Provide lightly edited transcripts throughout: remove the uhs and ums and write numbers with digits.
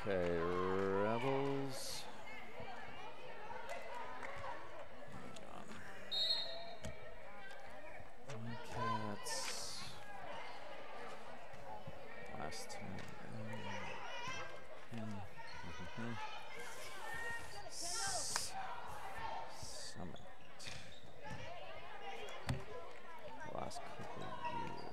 Okay, Rebels. Wildcats. Last time. Summit. Last couple of years.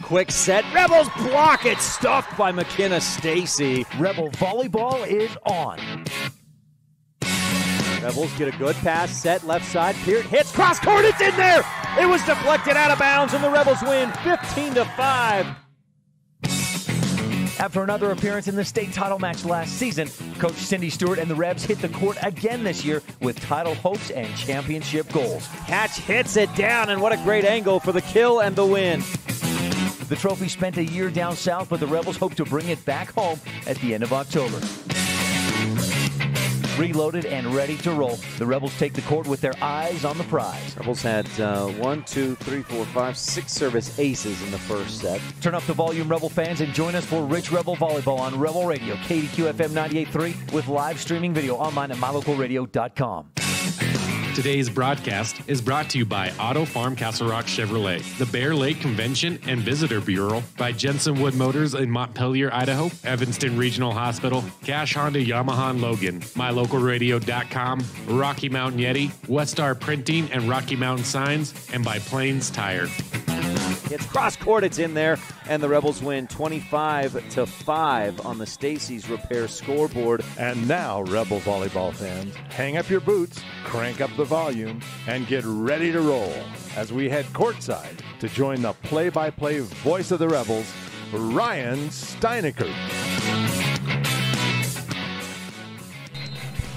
quick set. Rebels block it, stuffed by McKenna Stacy. Rebel volleyball is on. Rebels get a good pass, set left side. Peart hits cross court. It's in there. It was deflected out of bounds, and the Rebels win 15-5. After another appearance in the state title match last season, Coach Cindy Stewart and the Rebs hit the court again this year with title hopes and championship goals. Hatch hits it down, and what a great angle for the kill and the win. The trophy spent a year down south, but the Rebels hope to bring it back home at the end of October. Reloaded and ready to roll, the Rebels take the court with their eyes on the prize. Rebels had 6 service aces in the first set. Turn up the volume, Rebel fans, and join us for Rich Rebel Volleyball on Rebel Radio, KADQ FM 98.3, with live streaming video online at mylocalradio.com. Today's broadcast is brought to you by Auto Farm Castle Rock Chevrolet, the Bear Lake Convention and Visitor Bureau, by Jensen Wood Motors in Montpelier, Idaho, Evanston Regional Hospital, Cash Honda Yamaha and Logan, MyLocalRadio.com, Rocky Mountain Yeti, Westar Printing and Rocky Mountain Signs, and by Plains Tire. It's cross court, it's in there, and the Rebels win 25-5 on the Stacy's Repair scoreboard. And now, Rebel volleyball fans, hang up your boots, crank up the volume, and get ready to roll as we head courtside to join the play-by-play voice of the Rebels, Ryan Steineckert.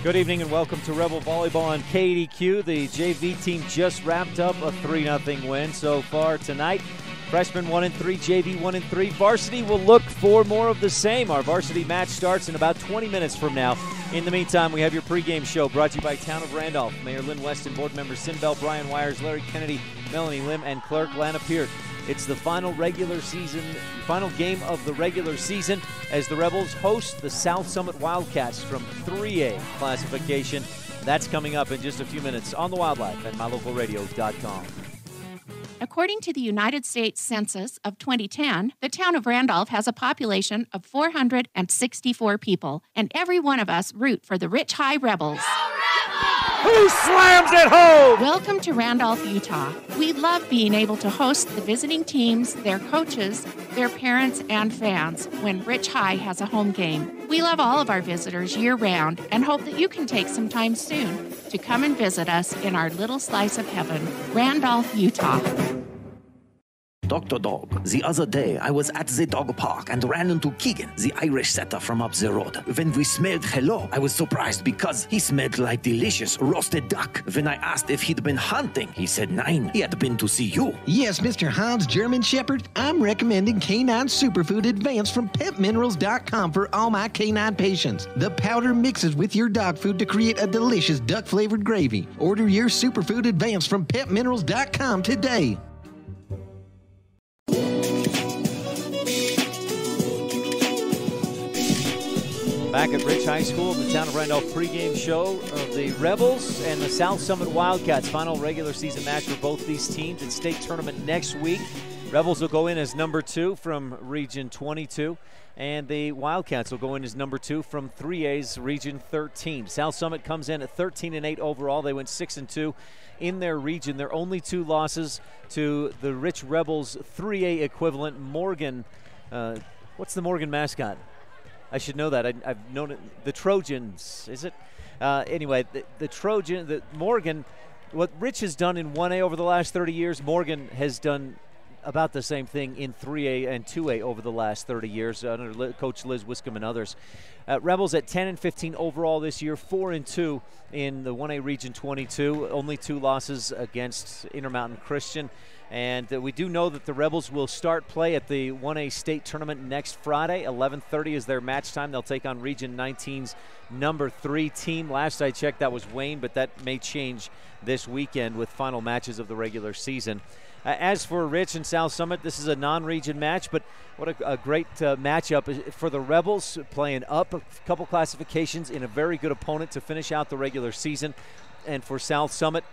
Good evening and welcome to Rebel Volleyball on KADQ. The JV team just wrapped up a 3-0 win so far tonight. Freshmen 1-3, JV 1-3. Varsity will look for more of the same. Our varsity match starts in about 20 minutes from now. In the meantime, we have your pregame show brought to you by Town of Randolph. Mayor Lynn Weston, board members Sin Bell, Brian Wires, Larry Kennedy, Melanie Lim, and clerk Lana Peart. It's the final game of the regular season as the Rebels host the South Summit Wildcats from 3A classification. That's coming up in just a few minutes on the Wildlife at mylocalradio.com. According to the United States Census of 2010, the town of Randolph has a population of 464 people, and every one of us root for the Rich High Rebels. Who slams it home? Welcome to Randolph, Utah. We love being able to host the visiting teams, their coaches, their parents, and fans when Rich High has a home game. We love all of our visitors year-round and hope that you can take some time soon to come and visit us in our little slice of heaven, Randolph, Utah. Dr. Dog, the other day I was at the dog park and ran into Keegan, the Irish setter from up the road. When we smelled hello, I was surprised because he smelled like delicious roasted duck. When I asked if he'd been hunting, he said nein, he had been to see you. Yes, Mr. Hans German Shepherd, I'm recommending Canine Superfood Advance from PetMinerals.com for all my canine patients. The powder mixes with your dog food to create a delicious duck-flavored gravy. Order your Superfood Advance from PetMinerals.com today. Back at Rich High School in the Town of Randolph pregame show of the Rebels and the South Summit Wildcats. Final regular season match for both these teams in state tournament next week. Rebels will go in as number 2 from Region 22, and the Wildcats will go in as number 2 from 3A's Region 13. South Summit comes in at 13-8 overall. They went 6-2 in their region. Their only 2 losses to the Rich Rebels 3A equivalent, Morgan. What's the Morgan mascot? I should know that. I've known it. The Trojans, is it? Anyway, the Morgan, what Rich has done in 1A over the last 30 years, Morgan has done about the same thing in 3A and 2A over the last 30 years under Coach Liz Wiscombe and others. Rebels at 10-15 overall this year, 4-2 in the 1A Region 22. Only 2 losses against Intermountain Christian. And we do know that the Rebels will start play at the 1A state tournament next Friday. 11:30 is their match time. They'll take on Region 19's number 3 team. Last I checked, that was Wayne, but that may change this weekend with final matches of the regular season. As for Rich and South Summit, this is a non-region match, but what a great matchup for the Rebels, playing up a couple classifications in a very good opponent to finish out the regular season. And for South Summit,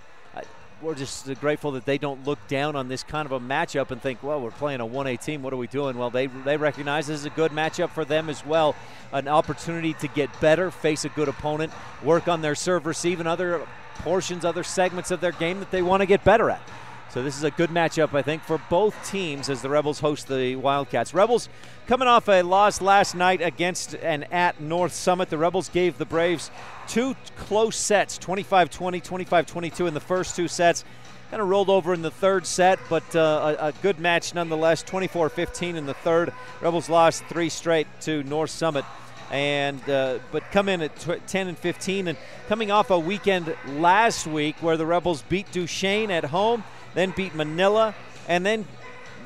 we're just grateful that they don't look down on this kind of a matchup and think, well, we're playing a 1A team, what are we doing? Well, they recognize this is a good matchup for them as well, an opportunity to get better, face a good opponent, work on their serve, receive, and other portions, other segments of their game that they want to get better at. So this is a good matchup, I think, for both teams as the Rebels host the Wildcats. Rebels coming off a loss last night against and at North Summit. The Rebels gave the Braves 2 close sets, 25-20, 25-22 in the first 2 sets. Kind of rolled over in the third set, but a good match nonetheless, 24-15 in the third. Rebels lost 3 straight to North Summit, and but come in at 10-15, and coming off a weekend last week where the Rebels beat Duchesne at home, then beat Manila, and then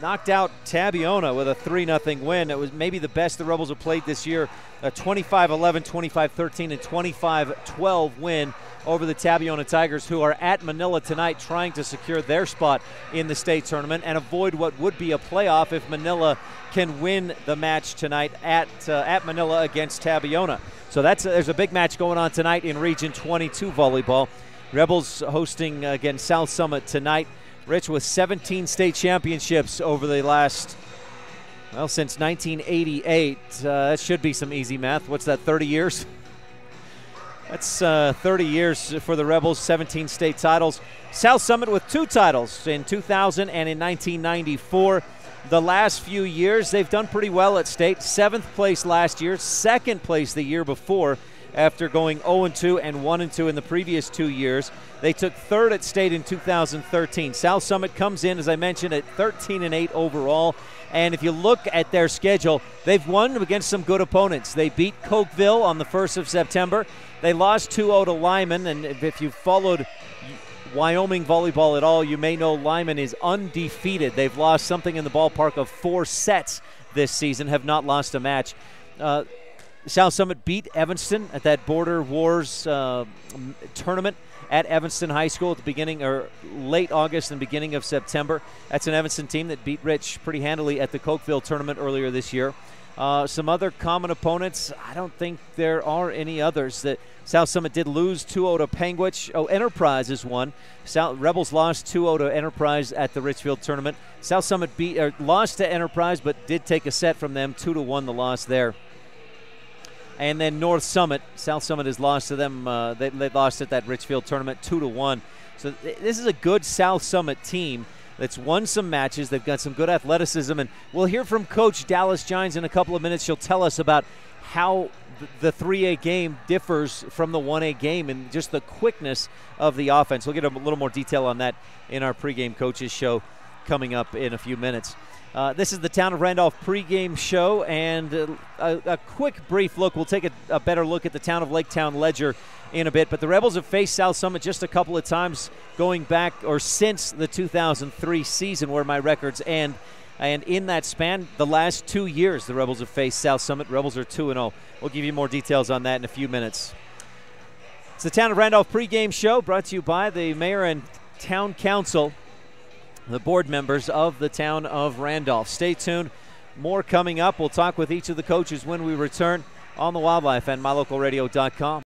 knocked out Tabiona with a 3-0 win. It was maybe the best the Rebels have played this year, a 25-11, 25-13, and 25-12 win over the Tabiona Tigers, who are at Manila tonight trying to secure their spot in the state tournament and avoid what would be a playoff if Manila can win the match tonight at Manila against Tabiona. So there's a big match going on tonight in Region 22 volleyball. Rebels hosting against South Summit tonight. Rich, with 17 state championships over the last, well, since 1988. That should be some easy math. What's that, 30 years? That's 30 years for the Rebels, 17 state titles. South Summit with 2 titles in 2000 and in 1994. The last few years, they've done pretty well at state. 7th place last year, 2nd place the year before, after going 0-2 and 1-2 in the previous 2 years. They took 3rd at state in 2013. South Summit comes in, as I mentioned, at 13-8 overall. And if you look at their schedule, they've won against some good opponents. They beat Cokeville on the 1st of September. They lost 2-0 to Lyman, and if you've followed Wyoming volleyball at all, you may know Lyman is undefeated. They've lost something in the ballpark of 4 sets this season, have not lost a match. South Summit beat Evanston at that Border Wars tournament at Evanston High School at the beginning, or late August and beginning of September. That's an Evanston team that beat Rich pretty handily at the Cokeville tournament earlier this year. Some other common opponents, I don't think there are any others. That South Summit did lose 2-0 to Panguitch. Oh, Enterprise is one. Rebels lost 2-0 to Enterprise at the Richfield tournament. South Summit lost to Enterprise, but did take a set from them, 2-1 the loss there. And then North Summit, South Summit has lost to them. They lost at that Richfield tournament 2-1. So this is a good South Summit team that's won some matches. They've got some good athleticism, and we'll hear from Coach Dallas Gines in a couple of minutes. She'll tell us about how the 3A game differs from the 1A game and just the quickness of the offense. We'll get a little more detail on that in our pregame coaches show coming up in a few minutes. This is the Town of Randolph pregame show, and a quick brief look. We'll take a better look at the Town of Laketown Ledger in a bit, but the Rebels have faced South Summit just a couple of times going back, or since the 2003 season where my records end, and in that span, the last 2 years the Rebels have faced South Summit. Rebels are 2-0. We'll give you more details on that in a few minutes. It's the Town of Randolph pregame show brought to you by the Mayor and Town Council, the board members of the Town of Randolph. Stay tuned. More coming up. We'll talk with each of the coaches when we return on the Wildlife and MyLocalRadio.com.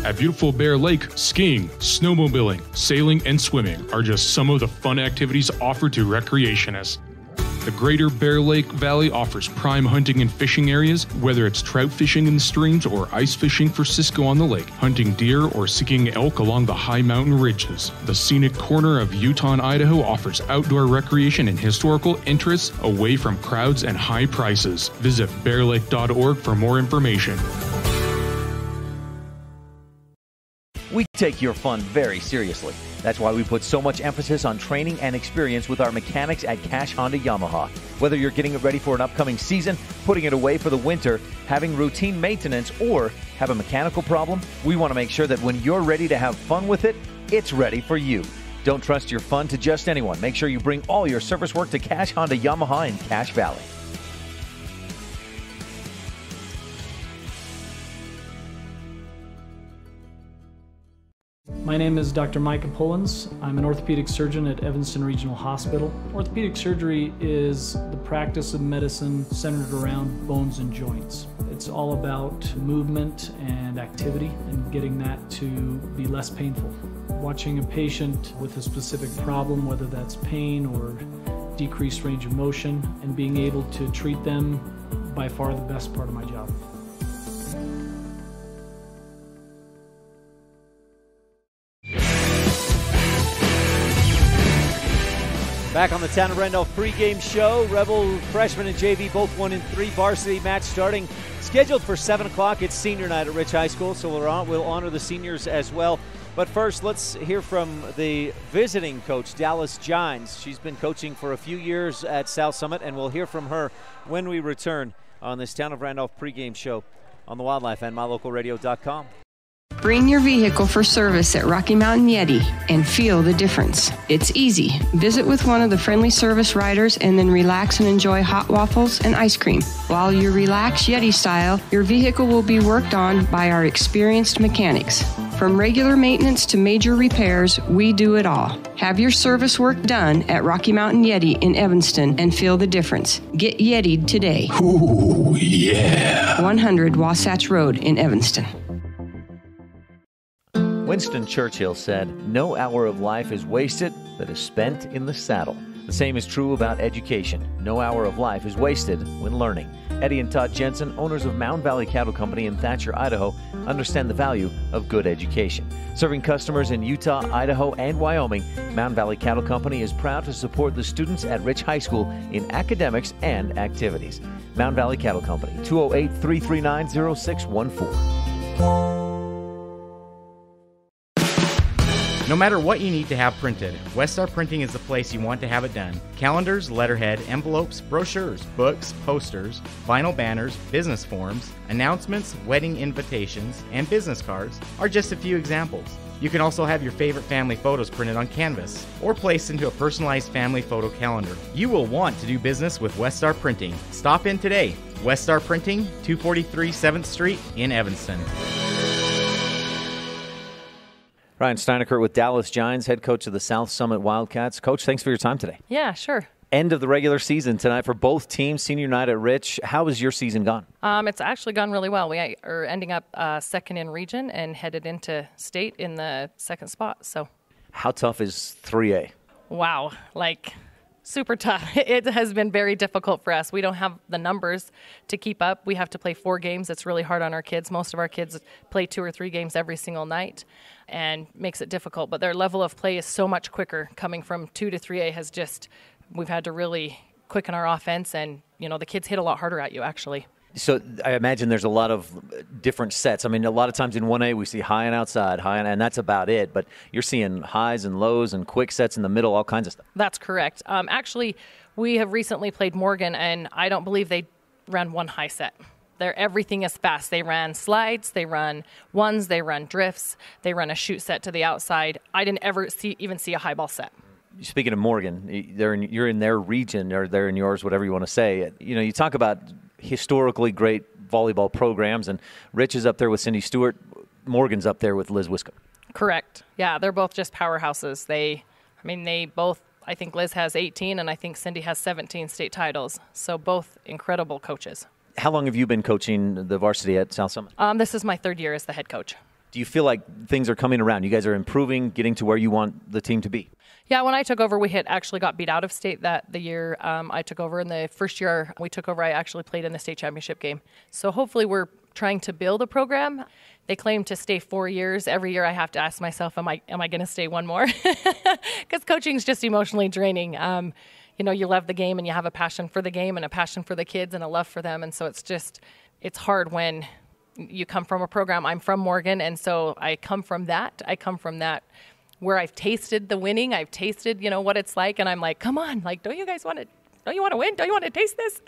At beautiful Bear Lake, skiing, snowmobiling, sailing, and swimming are just some of the fun activities offered to recreationists. The Greater Bear Lake Valley offers prime hunting and fishing areas, whether it's trout fishing in the streams or ice fishing for Cisco on the lake, hunting deer or seeking elk along the high mountain ridges. The scenic corner of Utah and Idaho offers outdoor recreation and historical interests away from crowds and high prices. Visit bearlake.org for more information. We take your fun very seriously. That's why we put so much emphasis on training and experience with our mechanics at Cash Honda Yamaha. Whether you're getting it ready for an upcoming season, putting it away for the winter, having routine maintenance, or have a mechanical problem, we want to make sure that when you're ready to have fun with it, it's ready for you. Don't trust your fun to just anyone. Make sure you bring all your service work to Cash Honda Yamaha in Cache Valley. My name is Dr. Micah Pullins. I'm an orthopedic surgeon at Evanston Regional Hospital. Orthopedic surgery is the practice of medicine centered around bones and joints. It's all about movement and activity and getting that to be less painful. Watching a patient with a specific problem, whether that's pain or decreased range of motion, and being able to treat them, by far the best part of my job. Back on the Town of Randolph pregame show. Rebel freshmen and JV both 1-3. Varsity match starting scheduled for 7 o'clock. It's senior night at Rich High School, so we'll honor the seniors as well. But first, let's hear from the visiting coach, Dallas Gines. She's been coaching for a few years at South Summit, and we'll hear from her when we return on this Town of Randolph pregame show on the Wildlife and MyLocalRadio.com. Bring your vehicle for service at Rocky Mountain Yeti and feel the difference. It's easy. Visit with one of the friendly service riders and then relax and enjoy hot waffles and ice cream. While you relax Yeti style, your vehicle will be worked on by our experienced mechanics. From regular maintenance to major repairs, we do it all. Have your service work done at Rocky Mountain Yeti in Evanston and feel the difference. Get Yeti'd today. Ooh, yeah. 100 Wasatch Road in Evanston. Winston Churchill said, "No hour of life is wasted that is spent in the saddle." The same is true about education. No hour of life is wasted when learning. Eddie and Todd Jensen, owners of Mountain Valley Cattle Company in Thatcher, Idaho, understand the value of good education. Serving customers in Utah, Idaho, and Wyoming, Mountain Valley Cattle Company is proud to support the students at Rich High School in academics and activities. Mountain Valley Cattle Company, 208-339-0614. No matter what you need to have printed, Westar Printing is the place you want to have it done. Calendars, letterhead, envelopes, brochures, books, posters, vinyl banners, business forms, announcements, wedding invitations, and business cards are just a few examples. You can also have your favorite family photos printed on canvas or placed into a personalized family photo calendar. You will want to do business with Westar Printing. Stop in today. Westar Printing, 243 7th Street in Evanston. Ryan Steineckert with Dallas Gines, head coach of the South Summit Wildcats. Coach, thanks for your time today. Yeah, sure. End of the regular season tonight for both teams, senior night at Rich. How has your season gone? It's actually gone really well. We are ending up second in region and headed into state in the second spot. So, how tough is 3A? Wow, super tough. It has been very difficult for us. We don't have the numbers to keep up. We have to play 4 games. It's really hard on our kids. Most of our kids play 2 or 3 games every single night and makes it difficult. But their level of play is so much quicker. Coming from 2 to 3A we've had to really quicken our offense, and, the kids hit a lot harder at you, actually. So I imagine there's a lot of different sets. I mean, a lot of times in 1A we see high and outside, and that's about it. But you're seeing highs and lows and quick sets in the middle, all kinds of stuff. That's correct. Actually, we have recently played Morgan, and I don't believe they ran one high set. Everything is fast. They ran slides, they run ones, they run drifts, they run a shoot set to the outside. I didn't ever even see a high ball set. Speaking of Morgan, you're in their region, or they're in yours, whatever you want to say. You talk about historically great volleyball programs, and Rich is up there with Cindy Stewart. Morgan's up there with Liz Wiscombe. Correct. Yeah, they're both just powerhouses. They both, I think Liz has 18, and I think Cindy has 17 state titles. So both incredible coaches. How long have you been coaching the varsity at South Summit? This is my 3rd year as the head coach. Do you feel like things are coming around? You guys are improving, getting to where you want the team to be? Yeah, when I took over, we had actually got beat out of state the year I took over. In the first year we took over, I actually played in the state championship game. So hopefully we're trying to build a program. They claim to stay 4 years. Every year I have to ask myself, am I going to stay one more? Because coaching is just emotionally draining. You love the game and you have a passion for the game and a passion for the kids and a love for them. And so it's hard when you come from a program. I'm from Morgan, and so I come from that. Where I've tasted the winning, I've tasted, what it's like, and I'm like, come on, don't you want to win? Don't you want to taste this?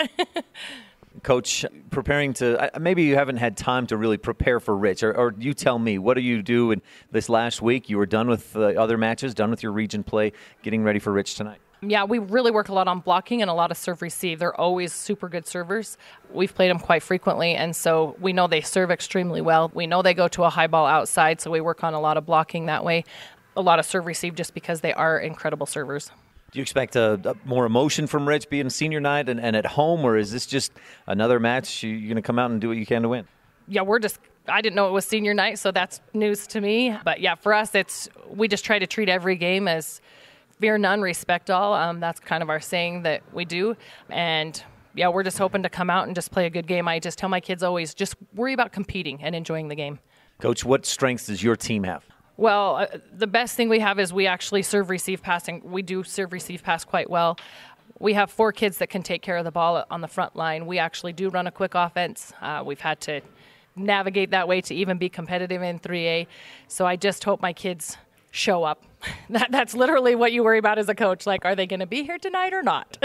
Coach, preparing to, maybe you haven't had time to really prepare for Rich, or you tell me, what do you do in this last week? You were done with other matches, done with your region play, getting ready for Rich tonight. Yeah, we really work a lot on blocking and a lot of serve-receive. They're always super good servers. We've played them quite frequently, and so we know they serve extremely well. We know they go to a high ball outside, so we work on a lot of blocking that way. A lot of serve-receive just because they are incredible servers. Do you expect more emotion from Rich being senior night and at home, or is this just another match? You're going to come out and do what you can to win? Yeah, I didn't know it was senior night, so that's news to me. But yeah, for us, we just try to treat every game as fear none, respect all. That's kind of our saying that we do. And yeah, we're just hoping to come out and just play a good game. I just tell my kids always, just worry about competing and enjoying the game. Coach, what strengths does your team have? Well, the best thing we have is we actually serve, receive, passing. We do serve, receive, pass quite well. We have 4 kids that can take care of the ball on the front line. We actually do run a quick offense. We've had to navigate that way to even be competitive in 3A. So I just hope my kids show up. That's literally what you worry about as a coach. Like, are they going to be here tonight or not?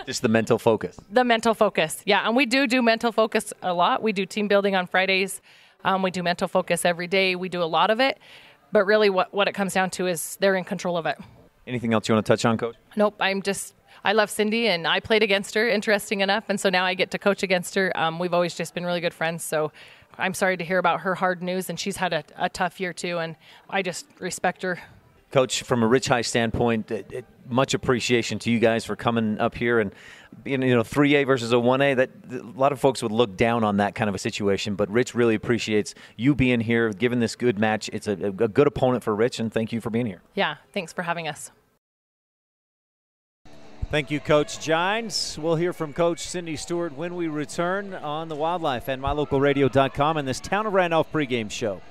Just the mental focus. The mental focus, yeah. And we do mental focus a lot. We do team building on Fridays. We do mental focus every day. We do a lot of it. But really what it comes down to is they're in control of it. Anything else you want to touch on, Coach? Nope. I love Cindy, and I played against her, interesting enough. And so now I get to coach against her. We've always just been really good friends. So I'm sorry to hear about her hard news, and she's had a tough year too. And I just respect her. Coach, from a Rich High standpoint, much appreciation to you guys for coming up here and, 3A versus a 1A. That a lot of folks would look down on that kind of a situation, but Rich really appreciates you being here, giving this good match. It's a good opponent for Rich, and thank you for being here. Yeah, thanks for having us. Thank you, Coach Gines. We'll hear from Coach Cindy Stewart when we return on the Wildlife and MyLocalRadio.com and this Town of Randolph pregame show.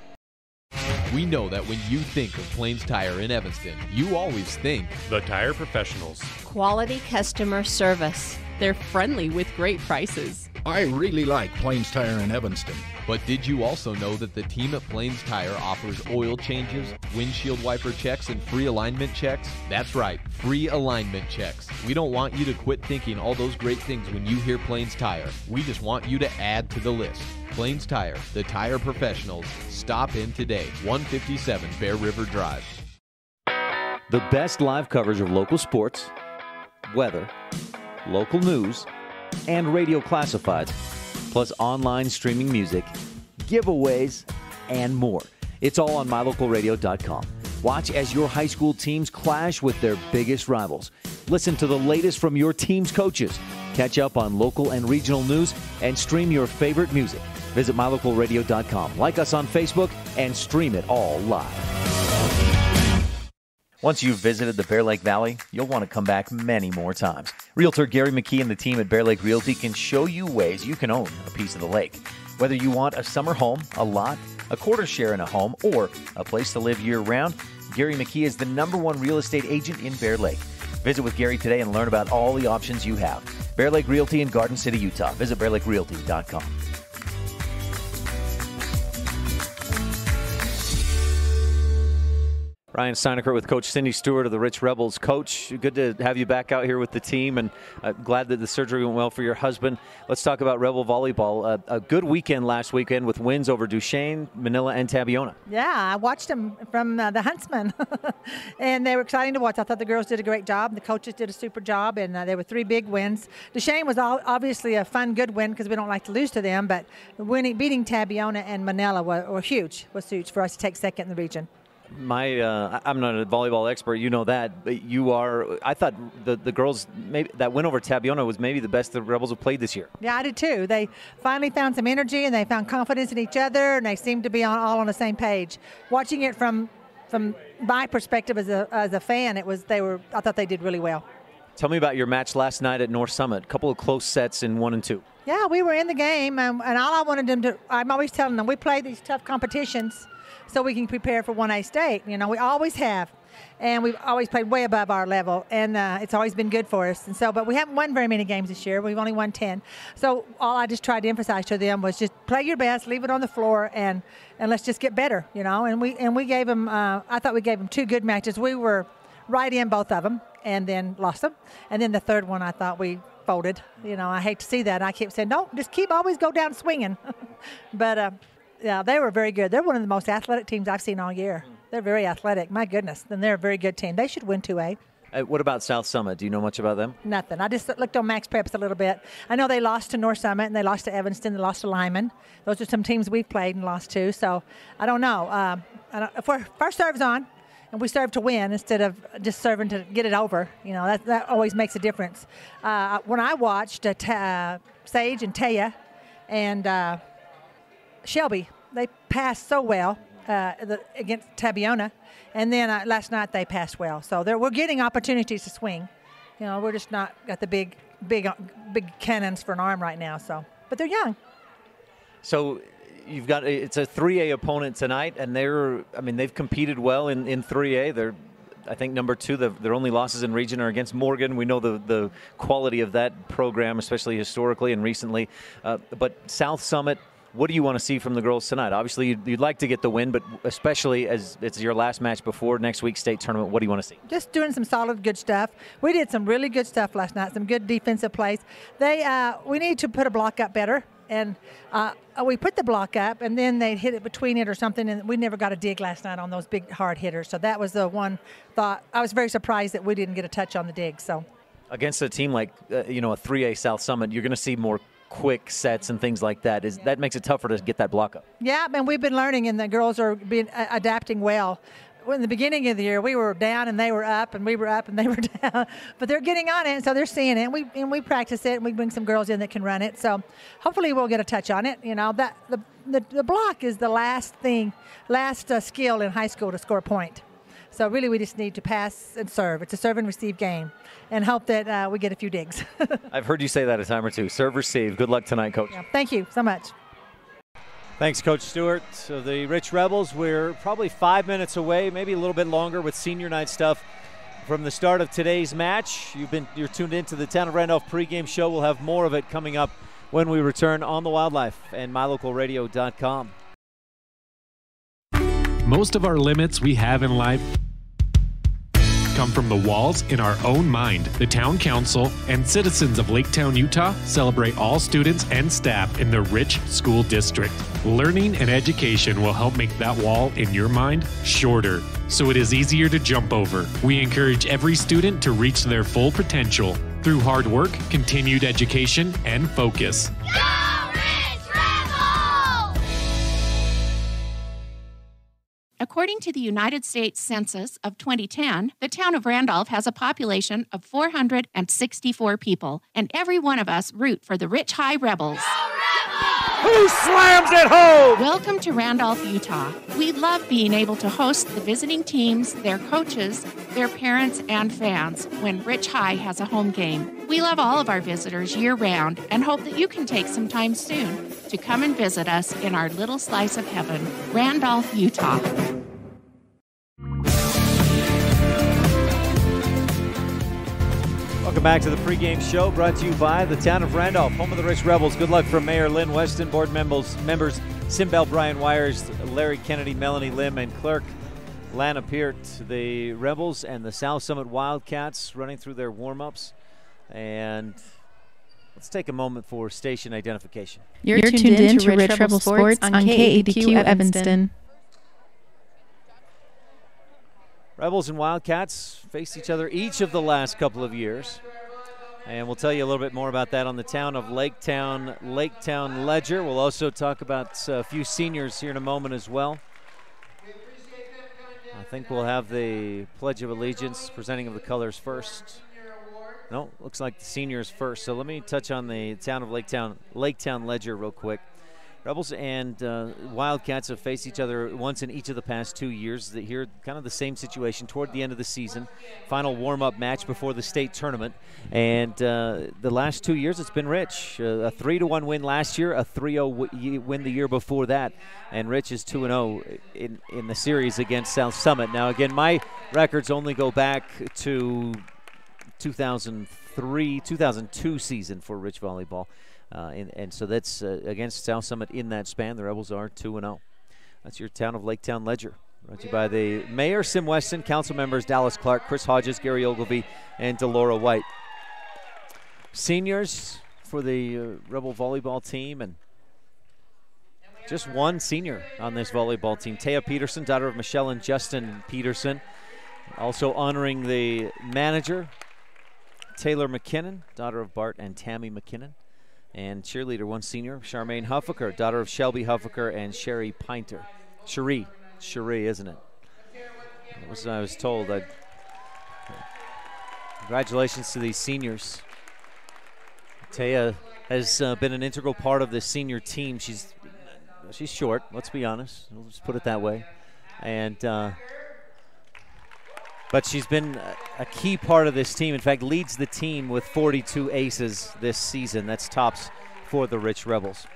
We know that when you think of Plains Tire in Evanston, you always think The Tire Professionals. Quality customer service. They're friendly with great prices. I really like Plains Tire in Evanston. But did you also know that the team at Plains Tire offers oil changes, windshield wiper checks, and free alignment checks? That's right, free alignment checks. We don't want you to quit thinking all those great things when you hear Plains Tire. We just want you to add to the list. Plains Tire, the tire professionals. Stop in today, 157 Bear River Drive. The best live coverage of local sports, weather, local news, and radio classifieds, plus online streaming music, giveaways, and more. It's all on MyLocalRadio.com. Watch as your high school teams clash with their biggest rivals. Listen to the latest from your team's coaches. Catch up on local and regional news and stream your favorite music. Visit MyLocalRadio.com. Like us on Facebook and stream it all live. Once you've visited the Bear Lake Valley, you'll want to come back many more times. Realtor Gary McKee and the team at Bear Lake Realty can show you ways you can own a piece of the lake. Whether you want a summer home, a lot, a quarter share in a home, or a place to live year-round, Gary McKee is the #1 real estate agent in Bear Lake. Visit with Gary today and learn about all the options you have. Bear Lake Realty in Garden City, Utah. Visit BearLakeRealty.com. Ryan Steineckert with Coach Cindy Stewart of the Rich Rebels. Coach, good to have you back out here with the team, and glad that the surgery went well for your husband. Let's talk about Rebel volleyball. A good weekend last weekend with wins over Duchesne, Manila, and Tabiona. Yeah, I watched them from the Huntsman, and they were exciting to watch. I thought the girls did a great job. The coaches did a super job, and there were 3 big wins. Duchesne was obviously a fun, good win because we don't like to lose to them, but beating Tabiona and Manila was huge for us to take second in the region. I'm not a volleyball expert, you know that, but you are. I thought the girls, maybe that win over Tabiona was maybe the best the Rebels have played this year. Yeah, I did too. They finally found some energy and they found confidence in each other, and they seemed to be all on the same page. Watching it from my perspective as a fan, I thought they did really well. Tell me about your match last night at North Summit. A couple of close sets in 1 and 2. Yeah, we were in the game, and all I wanted them to. I'm always telling them we play these tough competitions so we can prepare for 1A state. We always have, and we've always played way above our level, and it's always been good for us. And so, but we haven't won very many games this year. We've only won 10. So all I just tried to emphasize to them was just play your best, leave it on the floor, and let's just get better. And we gave them. I thought we gave them 2 good matches. We were right in both of them, and then lost them. And then the third one, I thought we folded. I hate to see that. I kept saying, no, just always go down swinging. But. Yeah, they were very good. They're one of the most athletic teams I've seen all year. They're very athletic. My goodness. And they're a very good team. They should win 2A. What about South Summit? Do you know much about them? Nothing. I just looked on Max Preps a little bit. I know they lost to North Summit, and they lost to Evanston. They lost to Lyman. Those are some teams we've played and lost to. So I don't know. If our serve's on, and we serve to win instead of just serving to get it over, that always makes a difference. When I watched Sage and Taya and Shelby, they passed so well against Tabiona, and then last night they passed well. So we're getting opportunities to swing. We're just not got the big cannons for an arm right now. So, but they're young. So, you've got, it's a 3A opponent tonight, and they've competed well in 3A. They're, I think, number 2. Their only losses in region are against Morgan. We know the quality of that program, especially historically and recently. But South Summit, what do you want to see from the girls tonight? Obviously, you'd like to get the win, but especially as it's your last match before next week's state tournament, what do you want to see? Just doing some solid, good stuff. We did some really good stuff last night, some good defensive plays. We need to put a block up better, and we put the block up, and then they hit it between it or something, and we never got a dig last night on those big, hard hitters. So that was the one thought. I was very surprised that we didn't get a touch on the dig. So against a team like, a 3A South Summit, you're going to see more quick sets and things like that. That makes it tougher to get that block up. Yeah, and we've been learning, and the girls are adapting well. In the beginning of the year, we were down and they were up, and we were up and they were down. But they're getting on it, so they're seeing it. And we practice it, and we bring some girls in that can run it. So hopefully we'll get a touch on it. That the block is the last skill in high school to score a point. So really, we just need to pass and serve. It's a serve and receive game, and hope that we get a few digs. I've heard you say that a time or two. Serve, receive. Good luck tonight, Coach. Yeah, thank you so much. Thanks, Coach Stewart. So the Rich Rebels, we're probably 5 minutes away, maybe a little bit longer with senior night stuff from the start of today's match. You're tuned into the Town of Randolph pregame show. We'll have more of it coming up when we return on the Wildlife and mylocalradio.com. Most of our limits we have in life come from the walls in our own mind. The Town Council and citizens of Lake Town, Utah celebrate all students and staff in the Rich School District. Learning and education will help make that wall in your mind shorter, so it is easier to jump over. We encourage every student to reach their full potential through hard work, continued education, and focus. According to the United States Census of 2010, the town of Randolph has a population of 464 people, and every one of us root for the Rich High Rebels. Who slams it home? Welcome to Randolph, Utah. We love being able to host the visiting teams, their coaches, their parents, and fans when Rich High has a home game. We love all of our visitors year-round and hope that you can take some time soon to come and visit us in our little slice of heaven, Randolph, Utah. Welcome back to the pregame show brought to you by the Town of Randolph, home of the Rich Rebels. Good luck from Mayor Lynn Weston, board members Simbel Brian Wires, Larry Kennedy, Melanie Lim, and Clerk Lana Peart. The Rebels and the South Summit Wildcats running through their warm-ups. And let's take a moment for station identification. You're tuned in to Rich Rebel Sports on KADQ Evanston. Rebels and Wildcats faced each other each of the last couple of years. And we'll tell you a little bit more about that on the Town of Lake Town Ledger. We'll also talk about a few seniors here in a moment as well. I think we'll have the Pledge of Allegiance, presenting of the colors first. No, looks like the seniors first. So let me touch on the Town of Lake Town Ledger real quick. Rebels and Wildcats have faced each other once in each of the past 2 years. Here, kind of the same situation toward the end of the season. Final warm-up match before the state tournament. And the last 2 years, it's been Rich. A 3-1 win last year, a 3-0 win the year before that. And Rich is 2-0 in the series against South Summit. Now, again, my records only go back to 2002 season for Rich Volleyball. And so that's against South Summit in that span. The Rebels are 2-0. That's your Town of Lake Town Ledger. Brought to you by the Mayor, Sim Weston, council members Dallas Clark, Chris Hodges, Gary Ogilvie, and Delora White. Seniors for the Rebel volleyball team, and just one senior on this volleyball team. Taya Peterson, daughter of Michelle and Justin Peterson. Also honoring the manager, Taylor McKinnon, daughter of Bart and Tammy McKinnon. And cheerleader, one senior, Charmaine Huffaker, daughter of Shelby Huffaker and Sherry Pinter. Cherie, isn't it? That was what I was told. Congratulations to these seniors. Taya has been an integral part of this senior team. She's short, let's be honest. We'll just put it that way. And but she's been a key part of this team. In fact, leads the team with 42 aces this season. That's tops for the Rich Rebels.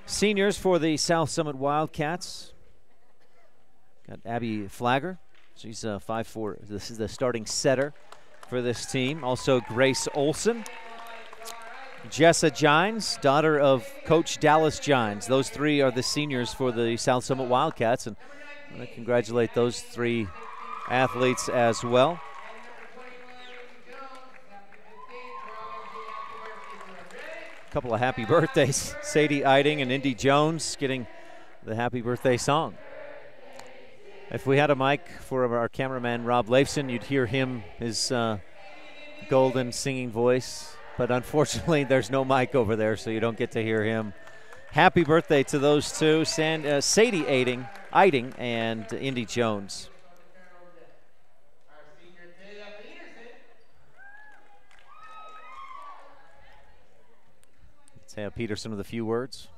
Seniors for the South Summit Wildcats. Got Abby Flagger. She's 5'4". This is the starting setter for this team. Also Grace Olson. Jessa Gines, daughter of Coach Dallas Gines. Those three are the seniors for the South Summit Wildcats, and I want to congratulate those three athletes as well. A couple of happy birthdays. Sadie Eiding and Indy Jones getting the happy birthday song. If we had a mic for our cameraman Rob Leifson, you'd hear him, his golden singing voice. But unfortunately, there's no mic over there, so you don't get to hear him. Happy birthday to those two, Sadie Eiding and Indy Jones. Taya Peterson with a few words.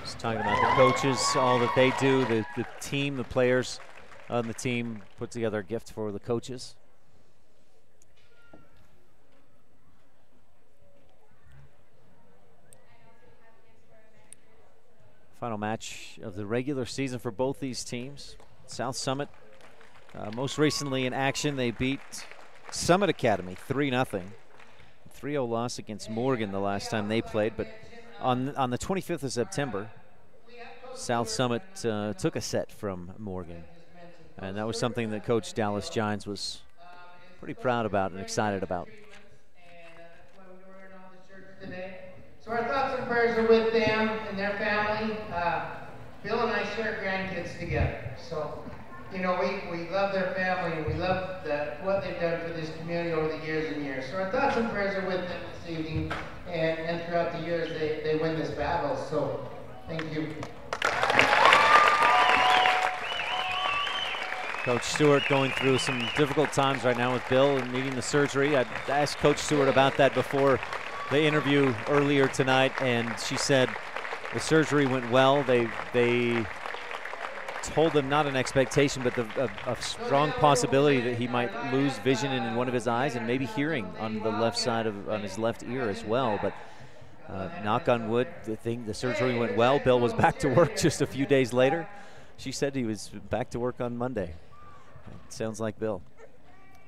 Just talking about the coaches, all that they do, the team, the players on the team put together a gift for the coaches. Final match of the regular season for both these teams. South Summit, most recently in action, they beat Summit Academy 3-0. 3-0 loss against Morgan the last time they played, but on the 25th of September, South Summit took a set from Morgan. And that was something that Coach Dallas Gines was pretty proud about and excited about. So our thoughts and prayers are with them and their family. Bill and I share grandkids together. So, you know, we love their family and we love what they've done for this community over the years and years. So our thoughts and prayers are with them this evening, and throughout the years they win this battle. So thank you. Coach Stewart going through some difficult times right now with Bill and needing the surgery. I asked Coach Stewart about that before the interview earlier tonight, and she said the surgery went well. They told them not an expectation, but a strong possibility that he might lose vision in one of his eyes and maybe hearing on the left side on his left ear as well. But knock on wood, the surgery went well. Bill was back to work just a few days later. She said he was back to work on Monday. It sounds like Bill.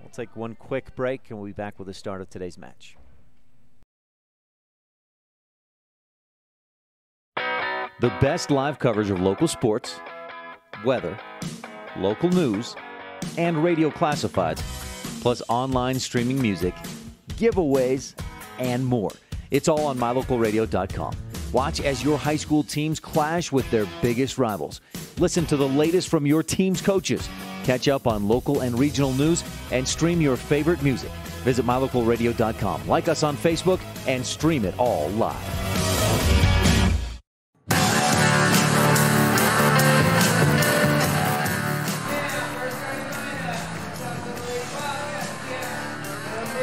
We'll take one quick break and we'll be back with the start of today's match. The best live coverage of local sports, weather, local news, and radio classifieds, plus online streaming music, giveaways, and more. It's all on mylocalradio.com. Watch as your high school teams clash with their biggest rivals. Listen to the latest from your team's coaches. Catch up on local and regional news and stream your favorite music. Visit mylocalradio.com. Like us on Facebook and stream it all live.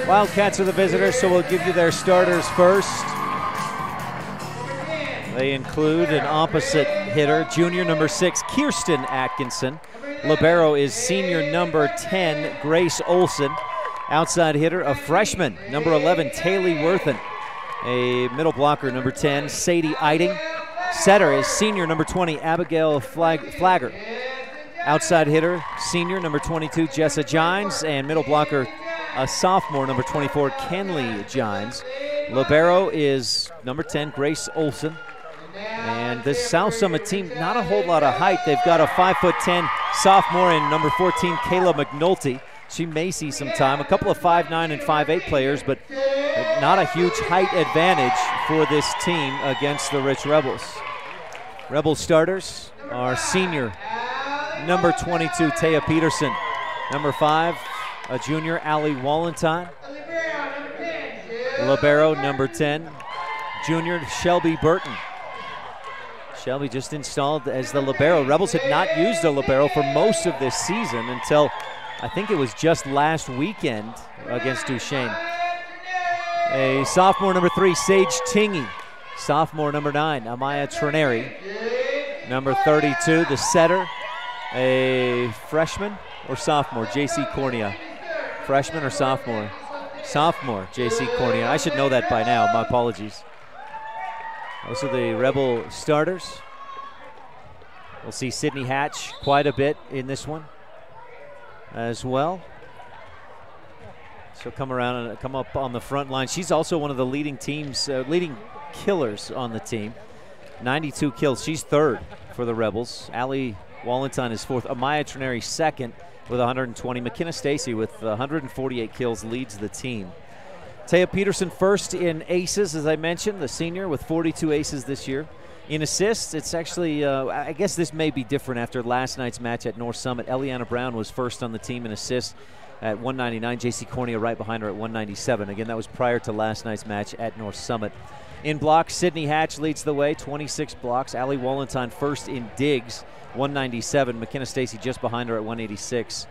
Wildcats are the visitors, so we'll give you their starters first. They include an opposite hitter, junior number 6, Kirsten Atkinson. Libero is senior number 10, Grace Olson. Outside hitter, a freshman, number 11, Taylor Worthen. A middle blocker, number 10, Sadie Eiding. Setter is senior number 20, Abigail Flagger. Outside hitter, senior number 22, Jessa Gines. And middle blocker, a sophomore, number 24, Kenley Gines. Libero is number 10, Grace Olson. And this South Summit team, not a whole lot of height. They've got a 5'10" sophomore and number 14, Kayla McNulty. She may see some time. A couple of 5'9" and 5'8" players, but not a huge height advantage for this team against the Rich Rebels. Rebel starters are senior number 22, Taya Peterson. Number 5, a junior, Allie Wallentine. Libero, number 10, junior, Shelby Burton. Shelby just installed as the libero. Rebels had not used a libero for most of this season until I think it was just last weekend against Duchesne. A sophomore, number 3, Sage Tingy. Sophomore, number 9, Amaya Trenary. Number 32, the setter, a freshman or sophomore, JC Cornea. freshman or sophomore? Sophomore, J.C. Cornea. I should know that by now. My apologies. Those are the Rebel starters. We'll see Sydney Hatch quite a bit in this one as well. She'll come around and come up on the front line. She's also one of the leading killers on the team. 92 kills. She's third for the Rebels. Allie Wallenstein is fourth. Amaya Trineri second with 120. McKenna Stacy with 148 kills leads the team. Taya Peterson first in aces, as I mentioned, the senior with 42 aces this year. In assists, it's actually, I guess this may be different after last night's match at North Summit. Eliana Brown was first on the team in assists at 199. J.C. Cornea right behind her at 197. Again, that was prior to last night's match at North Summit. In blocks, Sydney Hatch leads the way, 26 blocks. Allie Wallenstein first in digs, 197. McKenna Stacy just behind her at 186.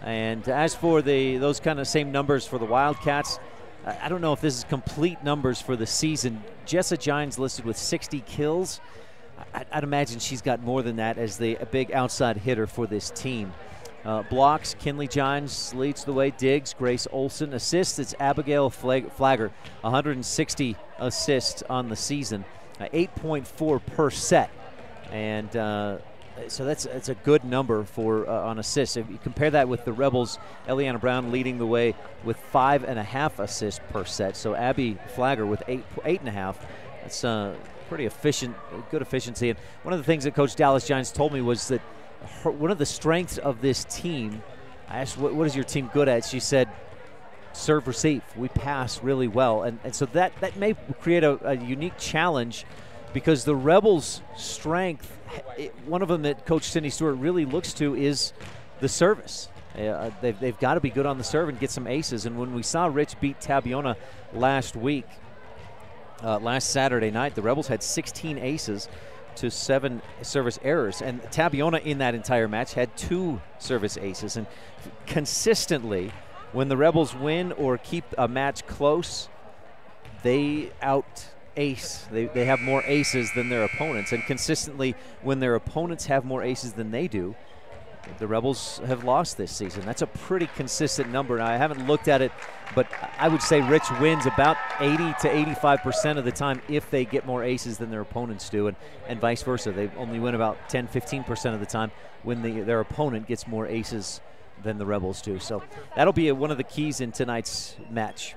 And as for those kind of same numbers for the Wildcats, I don't know if this is complete numbers for the season. Jessa Gines listed with 60 kills. I'd imagine she's got more than that as a big outside hitter for this team. Blocks, Kinley Gines leads the way. Digs, Grace Olson. Assists, it's Abigail Flagger, 160 assists on the season, 8.4 per set. And so that's a good number for on assists. If you compare that with the Rebels, Eliana Brown leading the way with 5.5 assists per set. So Abby Flagger with 8.5. That's pretty efficient, good efficiency. And one of the things that Coach Dallas Gines told me was that one of the strengths of this team, I asked, what is your team good at? She said, serve, receive. We pass really well. And so that may create a unique challenge, because the Rebels' strength, one of them that Coach Cindy Stewart really looks to is the service. They've got to be good on the serve and get some aces. And when we saw Rich beat Tabiona last week, last Saturday night, the Rebels had 16 aces to 7 service errors. And Tabiona in that entire match had 2 service aces. And consistently, when the Rebels win or keep a match close, they out-ace. They have more aces than their opponents. And consistently, when their opponents have more aces than they do, the Rebels have lost this season. That's a pretty consistent number. Now, I haven't looked at it, but I would say Rich wins about 80 to 85% of the time if they get more aces than their opponents do, and vice versa. They only win about 10, 15% of the time when their opponent gets more aces than the Rebels do. So that'll be one of the keys in tonight's match.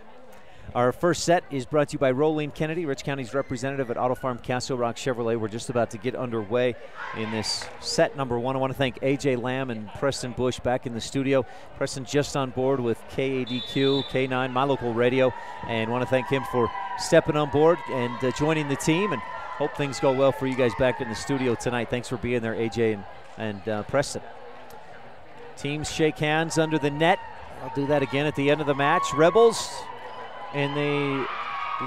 Our first set is brought to you by Rolene Kennedy, Rich County's representative at Auto Farm Castle Rock Chevrolet. We're just about to get underway in this set number 1. I want to thank AJ Lamb and Preston Bush back in the studio. Preston just on board with KADQ, K9, my local radio, and want to thank him for stepping on board and joining the team, and hope things go well for you guys back in the studio tonight. Thanks for being there, AJ and Preston. Teams shake hands under the net. I'll do that again at the end of the match. Rebels in the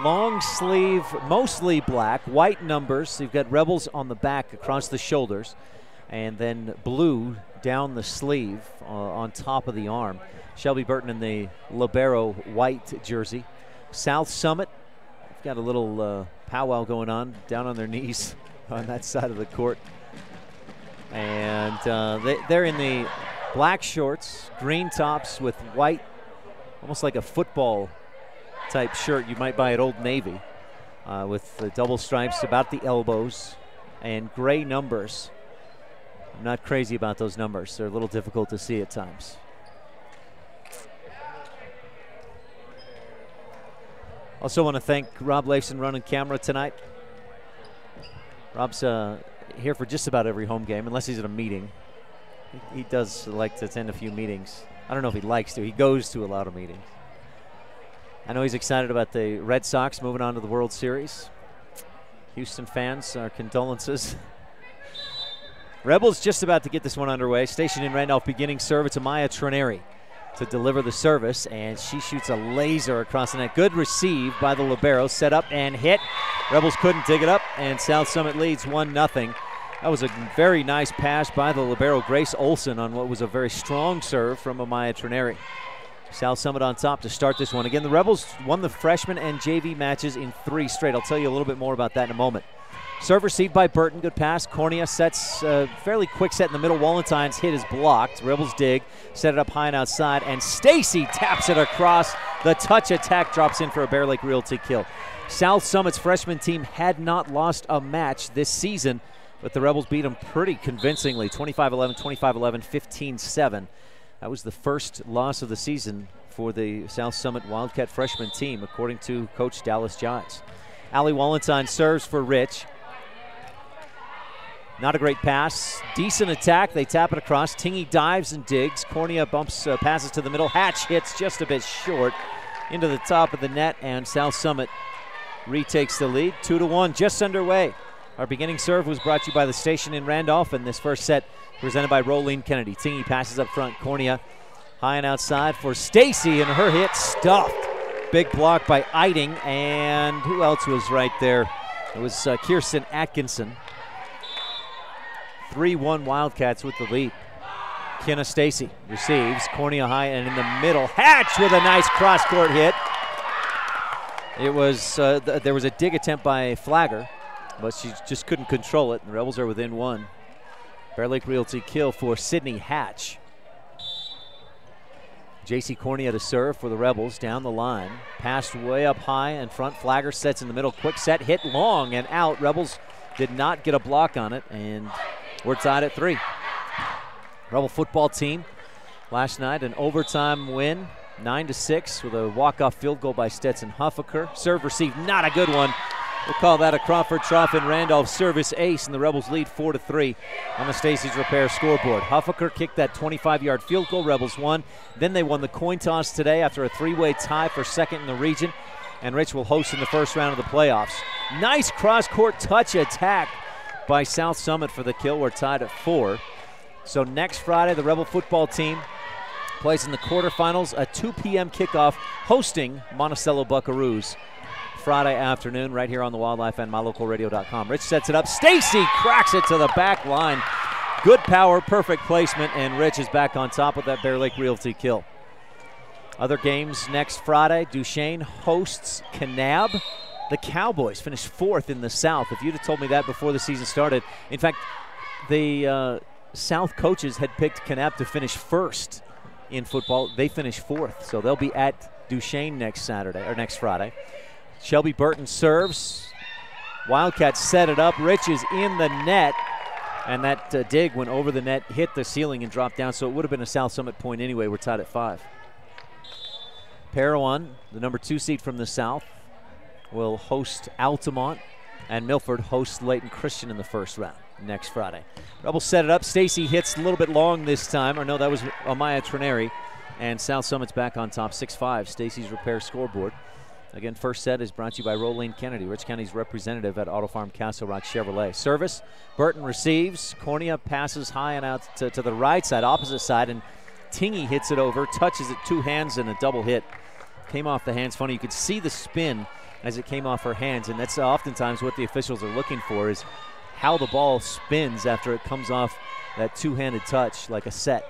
long sleeve, mostly black, white numbers. So you've got Rebels on the back across the shoulders, and then blue down the sleeve on top of the arm. Shelby Burton in the libero white jersey. South Summit, they've got a little powwow going on down on their knees on that side of the court. And they're in the black shorts, green tops with white, almost like a football type shirt you might buy at Old Navy, with the double stripes about the elbows and gray numbers. I'm not crazy about those numbers. They're a little difficult to see at times. Also want to thank Rob Leifson running camera tonight. Rob's here for just about every home game, unless he's at a meeting. He does like to attend a few meetings. I don't know if he likes to. He goes to a lot of meetings. I know he's excited about the Red Sox moving on to the World Series. Houston fans, our condolences. Rebels just about to get this one underway. Station in Randolph beginning serve. It's Amaya Trineri to deliver the service, and she shoots a laser across the net. Good receive by the libero, set up and hit. Rebels couldn't dig it up, and South Summit leads 1-0. That was a very nice pass by the libero, Grace Olson, on what was a very strong serve from Amaya Trineri. South Summit on top to start this one. Again, the Rebels won the freshman and JV matches in 3 straight. I'll tell you a little bit more about that in a moment. Serve received by Burton. Good pass. Cornea sets a fairly quick set in the middle. Wallentine's hit is blocked. Rebels dig. Set it up high and outside. And Stacy taps it across. The touch attack drops in for a Bear Lake Realty kill. South Summit's freshman team had not lost a match this season, but the Rebels beat them pretty convincingly. 25-11, 25-11, 15-7. That was the first loss of the season for the South Summit Wildcat freshman team, according to Coach Dallas Gines. Allie Wallentine serves for Rich. Not a great pass. Decent attack. They tap it across. Tingy dives and digs. Cornea bumps, passes to the middle. Hatch hits just a bit short into the top of the net, and South Summit retakes the lead. 2-1, just underway. Our beginning serve was brought to you by the station in Randolph, and this first set presented by Rolene Kennedy. Tingy passes up front. Cornea high and outside for Stacy, and her hit stuffed. Big block by Eiting, and who else was right there? It was Kirsten Atkinson. 3-1 Wildcats with the lead. Kenna Stacy receives. Cornea high and in the middle. Hatch with a nice cross-court hit. It was there was a dig attempt by Flagger, but she just couldn't control it. The Rebels are within one. Bear Lake Realty kill for Sydney Hatch. J.C. Cornea to serve for the Rebels down the line. Passed way up high and front. Flagger sets in the middle. Quick set, hit long and out. Rebels did not get a block on it, and we're tied at 3. Rebel football team last night, an overtime win, 9-6 with a walk-off field goal by Stetson Huffaker. Serve received, not a good one. We'll call that a Crawford Trough and Randolph service ace, and the Rebels lead 4-3 on the Stacy's Repair scoreboard. Huffaker kicked that 25-yard field goal. Rebels won. Then they won the coin toss today after a 3-way tie for second in the region, and Rich will host in the first round of the playoffs. Nice cross-court touch attack by South Summit for the kill. We're tied at 4. So next Friday, the Rebel football team plays in the quarterfinals, a 2 p.m. kickoff, hosting Monticello Buckaroos Friday afternoon right here on the Wildlife and MyLocalRadio.com. Rich sets it up. Stacy cracks it to the back line. Good power, perfect placement, and Rich is back on top of that Bear Lake Realty kill. Other games next Friday, Duchesne hosts Kanab. The Cowboys finished 4th in the South. If you'd have told me that before the season started. In fact, the South coaches had picked Kanab to finish 1st in football. They finished 4th, so they'll be at Duchesne next Friday. Shelby Burton serves. Wildcats set it up. Rich is in the net, and that dig went over the net, hit the ceiling, and dropped down, so it would have been a South Summit point anyway. We're tied at 5. Parowan, the number 2 seed from the South, will host Altamont, and Milford hosts Layton Christian in the first round next Friday. Rebels set it up. Stacy hits a little bit long this time. Or no, that was Amaya Trineri. And South Summit's back on top, 6-5. Stacy's Repair scoreboard. Again, first set is brought to you by Rolene Kennedy, Rich County's representative at Auto Farm Castle Rock Chevrolet. Service, Burton receives. Cornea passes high and out to the right side, opposite side, and Tingy hits it over, touches it 2 hands, and a double hit. Came off the hands. Funny, you could see the spin as it came off her hands, and that's oftentimes what the officials are looking for, is how the ball spins after it comes off that 2-handed touch like a set.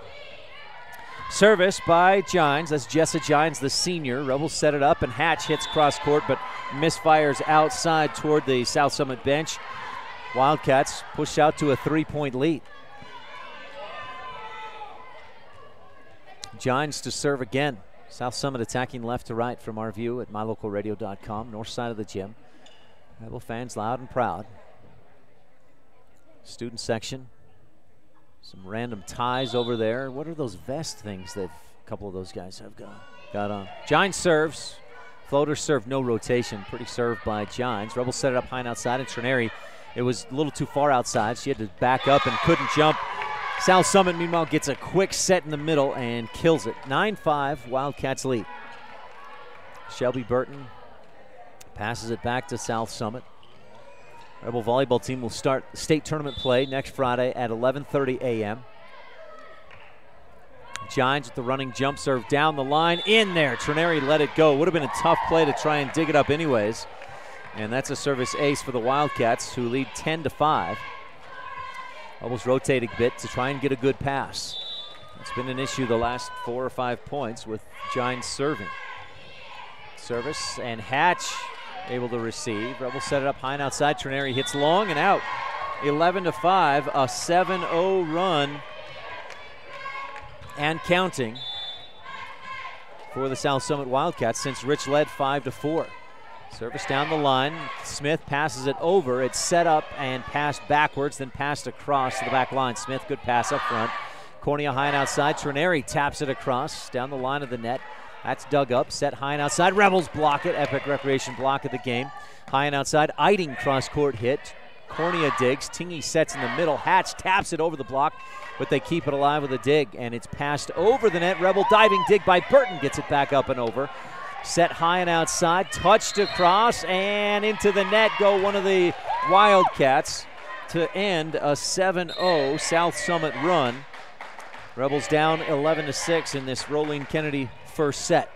Service by Gines. That's Jessa Gines, the senior. Rebels set it up, and Hatch hits cross court but misfires outside toward the South Summit bench. Wildcats push out to a 3-point lead. Gines to serve again. South Summit attacking left to right from our view at MyLocalRadio.com, north side of the gym. Rebel fans loud and proud. Student section. Some random ties over there. What are those vest things that a couple of those guys have got on? Gines serves. Floater serve, no rotation. Pretty serve by Gines. Rebels set it up high and outside, and Trineri, it was a little too far outside. She had to back up and couldn't jump. South Summit, meanwhile, gets a quick set in the middle and kills it. 9-5, Wildcats lead. Shelby Burton passes it back to South Summit. Rebel volleyball team will start state tournament play next Friday at 11:30 a.m. Gines with the running jump serve down the line. In there, Trineri let it go. Would have been a tough play to try and dig it up anyways. And that's a service ace for the Wildcats, who lead 10-5. Rebels rotate a bit to try and get a good pass. It's been an issue the last 4 or 5 points with Gines serving. Service, and Hatch able to receive. Rebels set it up high and outside. Trineri hits long and out. 11-5, a 7-0 run and counting for the South Summit Wildcats since Rich led 5-4. Service down the line. Smith passes it over. It's set up and passed backwards, then passed across to the back line. Smith, good pass up front. Cornea high and outside. Trineri taps it across down the line of the net. That's dug up, set high and outside. Rebels block it. Epic Recreation block of the game. High and outside. Eiding cross-court hit. Cornea digs. Tingy sets in the middle. Hatch taps it over the block, but they keep it alive with a dig, and it's passed over the net. Rebel diving dig by Burton gets it back up and over. Set high and outside. Touched across, and into the net go one of the Wildcats to end a 7-0 South Summit run. Rebels down 11-6 in this Rolling Kennedy first set.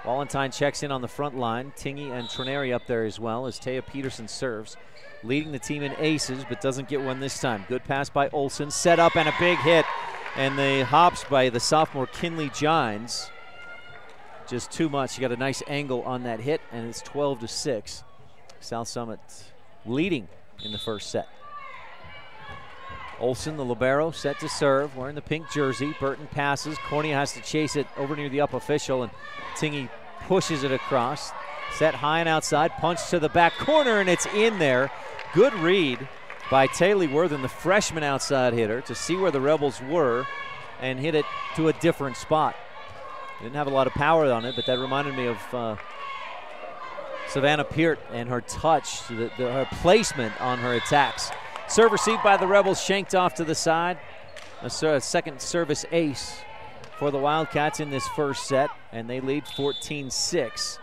Valentine checks in on the front line. Tingy and Trineri up there as well as Taya Peterson serves. Leading the team in aces, but doesn't get one this time. Good pass by Olsen. Set up and a big hit. And the hops by the sophomore Kinley Gines. Just too much. You got a nice angle on that hit, and it's 12-6. South Summit leading in the first set. Olsen, the libero, set to serve, wearing the pink jersey. Burton passes. Cornea has to chase it over near the up official, and Tingy pushes it across. Set high and outside, punch to the back corner, and it's in there. Good read by Taylor Worthen, the freshman outside hitter, to see where the Rebels were and hit it to a different spot. Didn't have a lot of power on it, but that reminded me of Savannah Peart and her touch, her placement on her attacks. Serve received by the Rebels, shanked off to the side. A second service ace for the Wildcats in this first set, and they lead 14-6.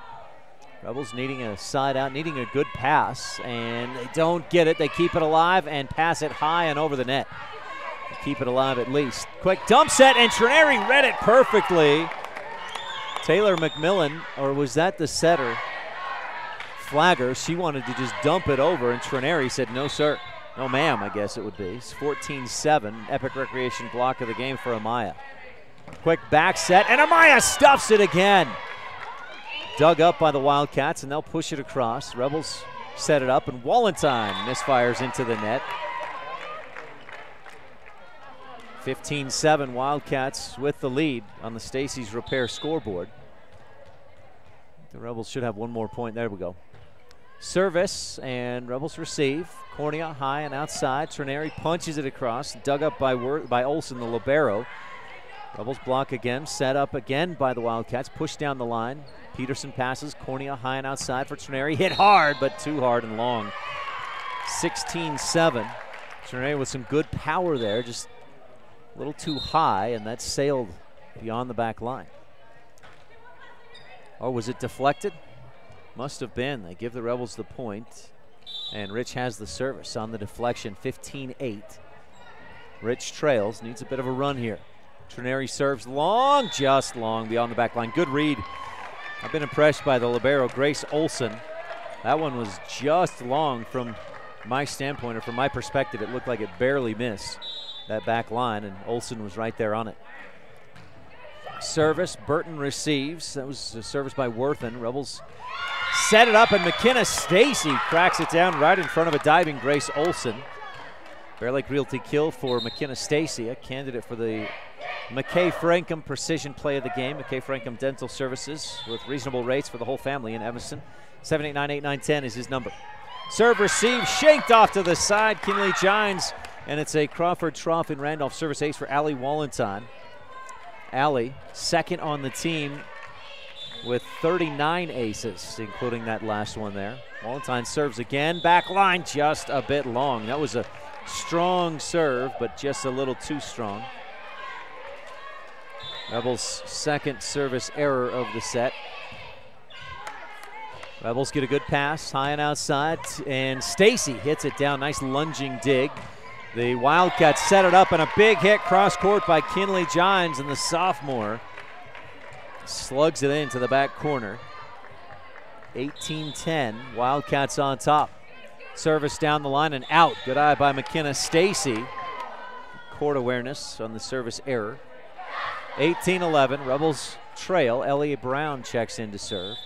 Rebels needing a side out, needing a good pass, and they don't get it. They keep it alive and pass it high and over the net. They keep it alive at least. Quick dump set, and Trineri read it perfectly. Taylor McMillan, or was that the setter? Flagger, she wanted to just dump it over, and Trineri said, no, sir. No, ma'am, I guess it would be. It's 14-7, Epic Recreation block of the game for Amaya. Quick back set, and Amaya stuffs it again. Dug up by the Wildcats, and they'll push it across. Rebels set it up, and Wallentine misfires into the net. 15-7, Wildcats with the lead on the Stacy's Repair scoreboard. The Rebels should have one more point. There we go. Service, and Rebels receive. Cornea high and outside. Trineri punches it across. Dug up by Olsen, the libero. Rebels block again. Set up again by the Wildcats. Push down the line. Peterson passes. Cornea high and outside for Trineri. Hit hard, but too hard and long. 16-7. Trineri with some good power there. Just a little too high, and that sailed beyond the back line. Or was it deflected? Must have been. They give the Rebels the point, and Rich has the service on the deflection. 15-8. Rich trails, needs a bit of a run here. Trineri serves long, just long beyond the back line. Good read. I've been impressed by the libero, Grace Olsen. That one was just long from my standpoint, or from my perspective. It looked like it barely missed that back line, and Olsen was right there on it. Service, Burton receives. That was a service by Worthen. Rebels set it up, and McKenna Stacy cracks it down right in front of a diving Grace Olsen. Bear Lake Realty kill for McKenna Stacy, a candidate for the McKay Frankham Precision Play of the Game. McKay Frankham Dental Services with reasonable rates for the whole family in Evanston. 789-8910 is his number. Serve received, shanked off to the side. Kinley Gines, and it's a Crawford Trough in Randolph service ace for Allie Wallentine. Allie, second on the team with 39 aces, including that last one there. Wallentine serves again. Back line just a bit long. That was a strong serve, but just a little too strong. Rebels' second service error of the set. Rebels get a good pass, high and outside, and Stacy hits it down. Nice lunging dig. The Wildcats set it up, and a big hit cross-court by Kinley Gines, and the sophomore slugs it into the back corner. 18-10, Wildcats on top. Service down the line and out. Good eye by McKenna Stacy. Court awareness on the service error. 18-11, Rebels trail. Elliot Brown checks in to serve.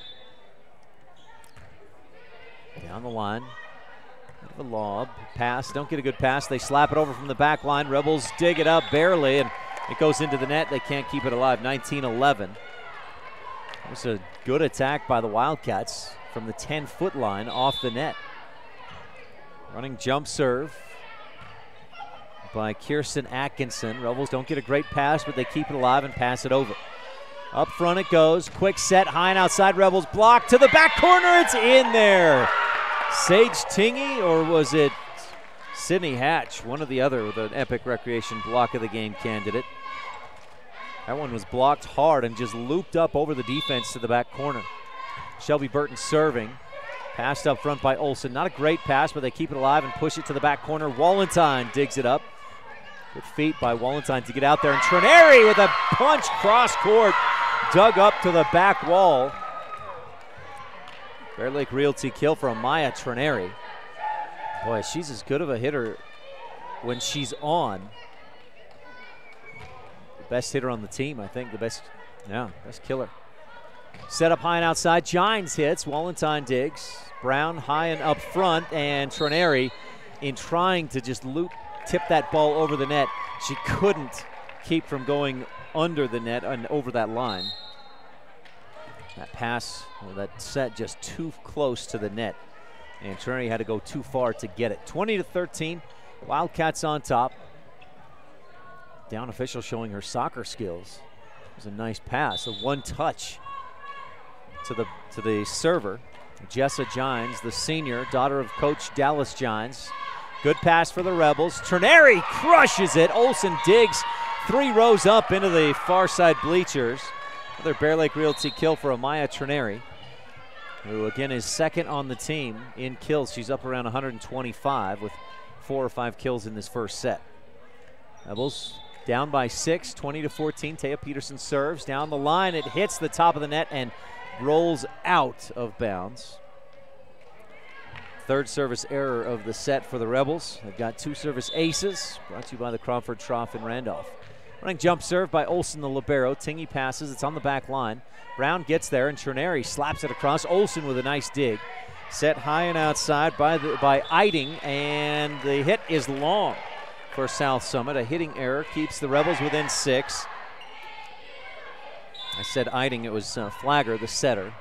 Down the line. Bit of a lob. Pass. Don't get a good pass. They slap it over from the back line. Rebels dig it up barely, and it goes into the net. They can't keep it alive. 19-11. It was a good attack by the Wildcats from the 10-foot line off the net. Running jump serve by Kirsten Atkinson. Rebels don't get a great pass, but they keep it alive and pass it over. Up front it goes. Quick set, high and outside. Rebels block to the back corner. It's in there. Sage Tingy, or was it Sydney Hatch? One or the other with an Epic Recreation block of the game candidate. That one was blocked hard and just looped up over the defense to the back corner. Shelby Burton serving. Passed up front by Olsen. Not a great pass, but they keep it alive and push it to the back corner. Wallentine digs it up. Good feet by Wallentine to get out there. And Trineri with a punch cross court. Dug up to the back wall. Bear Lake Realty kill for Amaya Trineri. Boy, she's as good of a hitter when she's on. The best hitter on the team, I think. The best killer. Set up high and outside. Gines hits. Wallentine digs. Brown high and up front. And Trineri, in trying to just tip that ball over the net, she couldn't keep from going under the net and over that line. That pass, that set just too close to the net. And Trineri had to go too far to get it. 20-13, Wildcats on top. Down official showing her soccer skills. It was a nice pass, a one touch to the server. Jessa Gines, the senior, daughter of Coach Dallas Gines. Good pass for the Rebels. Trineri crushes it. Olsen digs 3 rows up into the far side bleachers. Another Bear Lake Realty kill for Amaya Trineri, who again is second on the team in kills. She's up around 125 with 4 or 5 kills in this first set. Rebels down by 6, 20-14. Taya Peterson serves down the line. It hits the top of the net and rolls out of bounds. Third service error of the set for the Rebels. They've got 2 service aces, brought to you by the Crawford Trough in Randolph. Running jump serve by Olsen, the libero. Tingy passes, it's on the back line. Brown gets there, and Trineri slaps it across. Olsen with a nice dig. Set high and outside by Eiding, and the hit is long for South Summit. A hitting error keeps the Rebels within 6. I said Eiding, it was Flagger, the setter.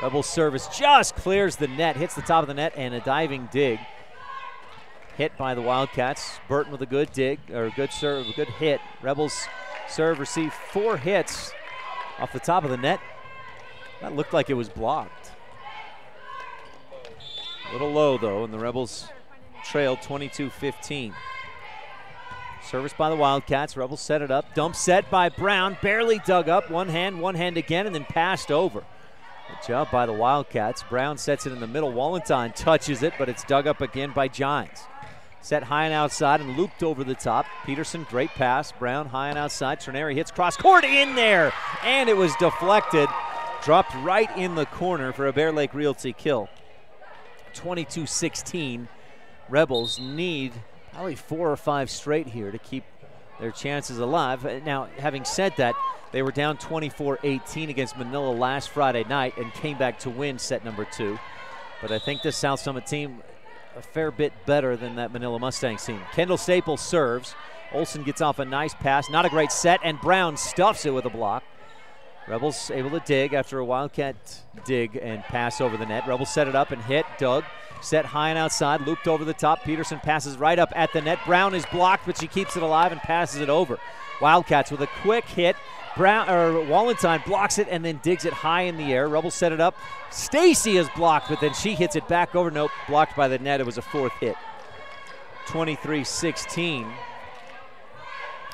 Rebels service just clears the net, hits the top of the net, and a diving dig. Hit by the Wildcats. Burton with a good dig, or good serve, a good hit. Rebels serve received 4 hits off the top of the net. That looked like it was blocked. A little low though, and the Rebels trailed 22-15. Service by the Wildcats. Rebels set it up. Dump set by Brown, barely dug up. One hand again, and then passed over. Good job by the Wildcats. Brown sets it in the middle. Wallentine touches it, but it's dug up again by Gines. Set high and outside and looped over the top. Peterson, great pass. Brown high and outside. Trineri hits cross court in there, and it was deflected. Dropped right in the corner for a Bear Lake Realty kill. 22-16. Rebels need probably 4 or 5 straight here to keep their chances alive. Now, having said that, they were down 24-18 against Manila last Friday night and came back to win set number 2. But I think this South Summit team a fair bit better than that Manila Mustangs team. Kendall Staples serves. Olsen gets off a nice pass. Not a great set, and Brown stuffs it with a block. Rebels able to dig after a Wildcat dig and pass over the net. Rebels set it up and hit. Doug set high and outside, looped over the top. Peterson passes right up at the net. Brown is blocked, but she keeps it alive and passes it over. Wildcats with a quick hit. Wallentine blocks it and then digs it high in the air. Rebels set it up. Stacy is blocked, but then she hits it back over. Nope, blocked by the net. It was a 4th hit. 23-16.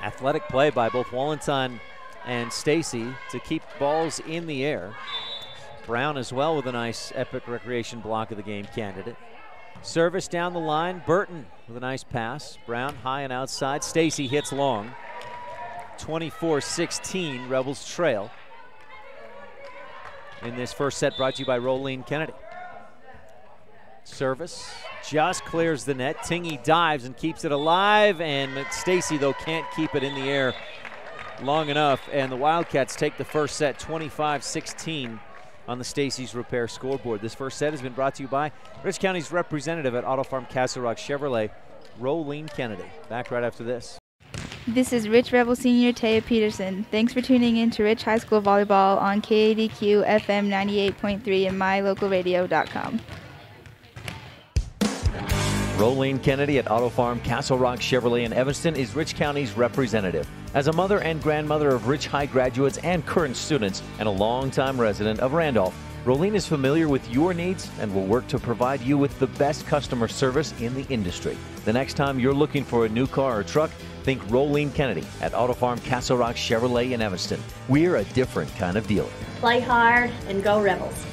Athletic play by both Wallentine and Stacy to keep balls in the air. Brown as well with a nice Epic Recreation block of the game candidate. Service down the line. Burton with a nice pass. Brown high and outside. Stacy hits long. 24-16, Rebels trail in this first set, brought to you by Rolene Kennedy. Service just clears the net. Tingy dives and keeps it alive, and Stacy, though, can't keep it in the air long enough, and the Wildcats take the first set 25-16 on the Stacy's Repair scoreboard. This first set has been brought to you by Rich County's representative at Auto Farm Castle Rock Chevrolet, Rolene Kennedy. Back right after this. This is Rich Rebel Senior Taya Peterson. Thanks for tuning in to Rich High School Volleyball on KADQ FM 98.3 and mylocalradio.com. Rolene Kennedy at Auto Farm Castle Rock Chevrolet in Evanston is Rich County's representative. As a mother and grandmother of Rich High graduates and current students and a longtime resident of Randolph, Rolene is familiar with your needs and will work to provide you with the best customer service in the industry. The next time you're looking for a new car or truck, think Rolene Kennedy at Auto Farm Castle Rock Chevrolet in Evanston. We're a different kind of dealer. Play hard and go Rebels.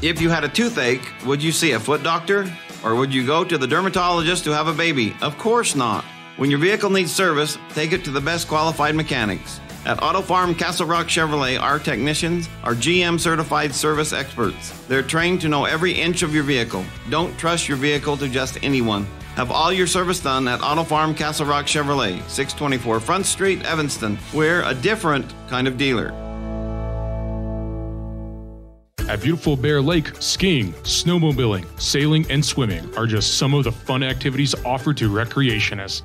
If you had a toothache, would you see a foot doctor? Or would you go to the dermatologist to have a baby? Of course not. When your vehicle needs service, take it to the best qualified mechanics. At Auto Farm Castle Rock Chevrolet, our technicians are GM certified service experts. They're trained to know every inch of your vehicle. Don't trust your vehicle to just anyone. Have all your service done at Auto Farm Castle Rock Chevrolet, 624 Front Street, Evanston. We're a different kind of dealer. At beautiful Bear Lake, skiing, snowmobiling, sailing, and swimming are just some of the fun activities offered to recreationists.